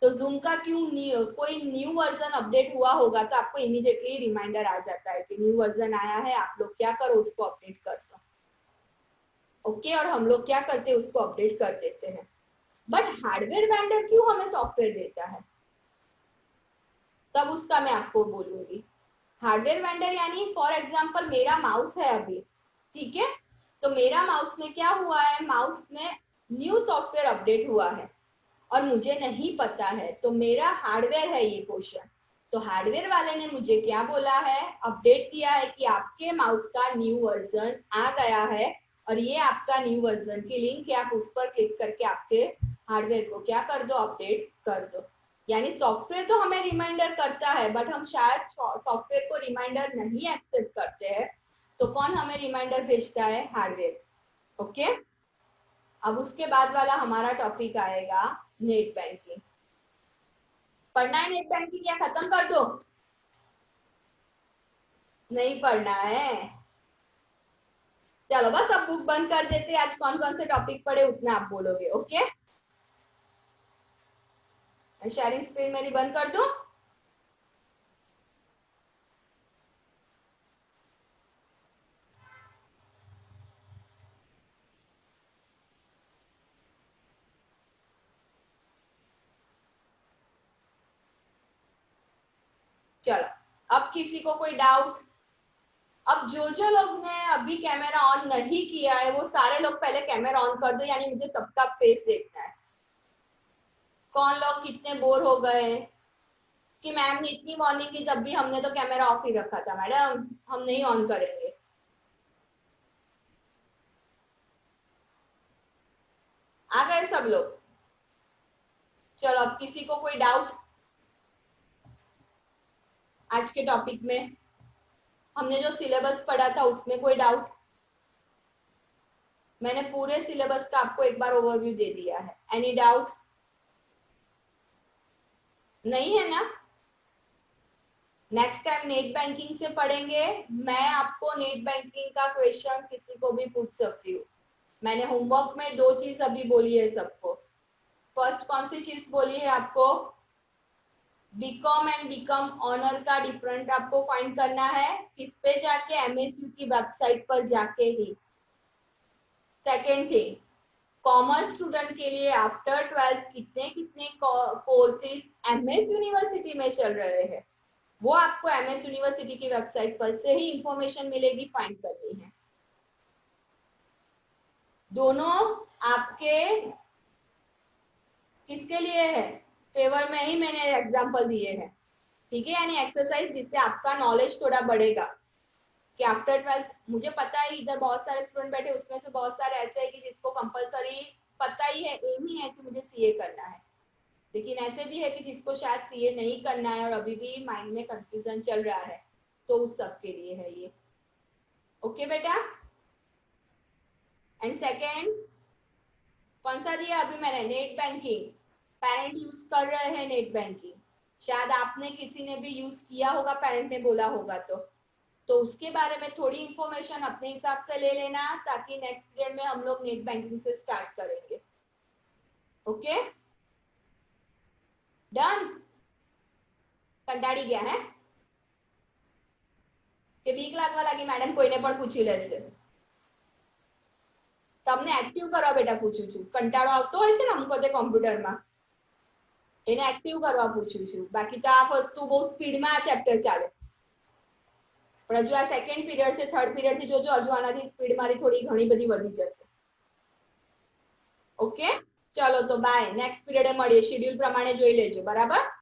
तो जूम का क्यों कोई न्यू वर्जन अपडेट हुआ होगा तो आपको इमीडिएटली रिमाइंडर आ जाता है कि न्यू वर्जन आया है, आप लोग क्या करो उसको अपडेट कर दो. ओके. और हम लोग क्या करते हैं, उसको अपडेट कर देते हैं. बट हार्डवेयर वेंडर क्यों हमें सॉफ्टवेयर देता है, तब उसका मैं आपको बोलूंगी. हार्डवेयर वेंडर यानी फॉर एग्जांपल मेरा माउस है अभी, ठीक है, तो मेरा माउस में क्या हुआ है, माउस में न्यू सॉफ्टवेयर अपडेट हुआ है और मुझे नहीं पता है, तो मेरा हार्डवेयर है ये क्वेश्चन. तो हार्डवेयर वाले ने मुझे क्या बोला है, अपडेट किया है कि आपके माउस का न्यू वर्जन आ गया है और ये आपका न्यू वर्जन की लिंक है, आप उस पर क्लिक करके आपके हार्डवेयर को क्या कर दो, अपडेट कर दो. यानी सॉफ्टवेयर तो हमें रिमाइंडर करता है, बट हम शायद सॉफ्टवेयर को रिमाइंडर नहीं एक्सेप्ट करते हैं, तो कौन हमें रिमाइंडर भेजता है, हार्डवेयर. ओके. अब उसके बाद वाला हमारा टॉपिक आएगा नेट बैंकिंग. पढ़ना है नेट बैंकिंग या खत्म कर दो, नहीं पढ़ना है, चलो बस अब बुक बंद कर देते हैं. आज कौन कौन से टॉपिक पढ़े उतना आप बोलोगे. ओके. शेयरिंग स्क्रीन मेरी बंद कर दूं. चलो, अब किसी को कोई डाउट. अब जो जो लोग ने अभी कैमरा ऑन नहीं किया है वो सारे लोग पहले कैमरा ऑन कर दो, यानी मुझे सबका फेस देखना है. कौन लोग कितने बोर हो गए कि मैम ने इतनी वार्निंग की तब भी हमने तो कैमरा ऑफ ही रखा था, मैडम हम नहीं ऑन करेंगे. आ गए सब लोग. चलो, अब किसी को कोई डाउट आज के टॉपिक में, हमने जो सिलेबस पढ़ा था उसमें कोई डाउट. मैंने पूरे सिलेबस का आपको एक बार ओवरव्यू दे दिया है. Any doubt? नहीं है ना. नेक्स्ट टाइम नेट बैंकिंग से पढ़ेंगे. मैं आपको नेट बैंकिंग का क्वेश्चन किसी को भी पूछ सकती हूँ. मैंने होमवर्क में 2 चीज अभी बोली है सबको. फर्स्ट कौन सी चीज बोली है आपको, बीकॉम एंड बीकॉम ऑनर का डिफरेंट आपको फाइंड करना है. किस पे जाके, एमएसयू की वेबसाइट पर जाके ही. सेकेंड थिंग, कॉमर्स स्टूडेंट के लिए आफ्टर 12th कितने कितने कोर्सेज एमएस यूनिवर्सिटी में चल रहे हैं, वो आपको एमएस यूनिवर्सिटी की वेबसाइट पर से ही इंफॉर्मेशन मिलेगी, फाइंड करनी है. दोनों आपके किसके लिए है, फेवर में ही मैंने एग्जांपल दिए हैं. ठीक है, यानी एक्सरसाइज जिससे आपका नॉलेज थोड़ा बढ़ेगा कि आफ्टर 12th, मुझे पता है इधर बहुत सारे स्टूडेंट बैठे, उसमें से बहुत सारे ऐसे हैं कि जिसको कंपलसरी पता ही है, एम ही है कि मुझे सीए करना है, लेकिन ऐसे भी है कि जिसको शायद सीए नहीं करना है और अभी भी माइंड में कंफ्यूजन चल रहा है, तो उस सब के लिए है ये. ओके बेटा. एंड सेकेंड कौन सा दिया अभी मैंने, नेट बैंकिंग. पेरेंट यूज कर रहे हैं नेट बैंकिंग, शायद आपने किसी ने भी यूज किया होगा, पेरेंट ने बोला होगा, तो उसके बारे में थोड़ी इंफॉर्मेशन अपने हिसाब से ले लेना, ताकि नेक्स्ट पीरियड में हम लोग नेट बैंकिंग से स्टार्ट करेंगे. Okay, done. कंटाड़ी गया है કે બીક લાગવા લાગી મેડમ કોઈને પણ પૂછી લેશે. તમને એક્ટિવ કરવા બેટા પૂછું છું. કંટાળો આવતો હોય છે ને અમુક વખતે કોમ્પ્યુટરમાં, એને એક્ટિવ કરવા પૂછ્યું છું, બાકી તો આ વસ્તુ બહુ સ્પીડમાં આ ચેપ્ટર ચાલે, પણ હજુ આ સેકન્ડ પીરિયડ છે, થર્ડ પીરિયડ થી જોજો હજુ આનાથી સ્પીડ મારી થોડી ઘણી બધી વધી જશે. ઓકે, ચલો તો બાય, નેક્સ્ટ પીરિયડે મળીએ, શેડ્યુલ પ્રમાણે જોઈ લેજો, બરાબર.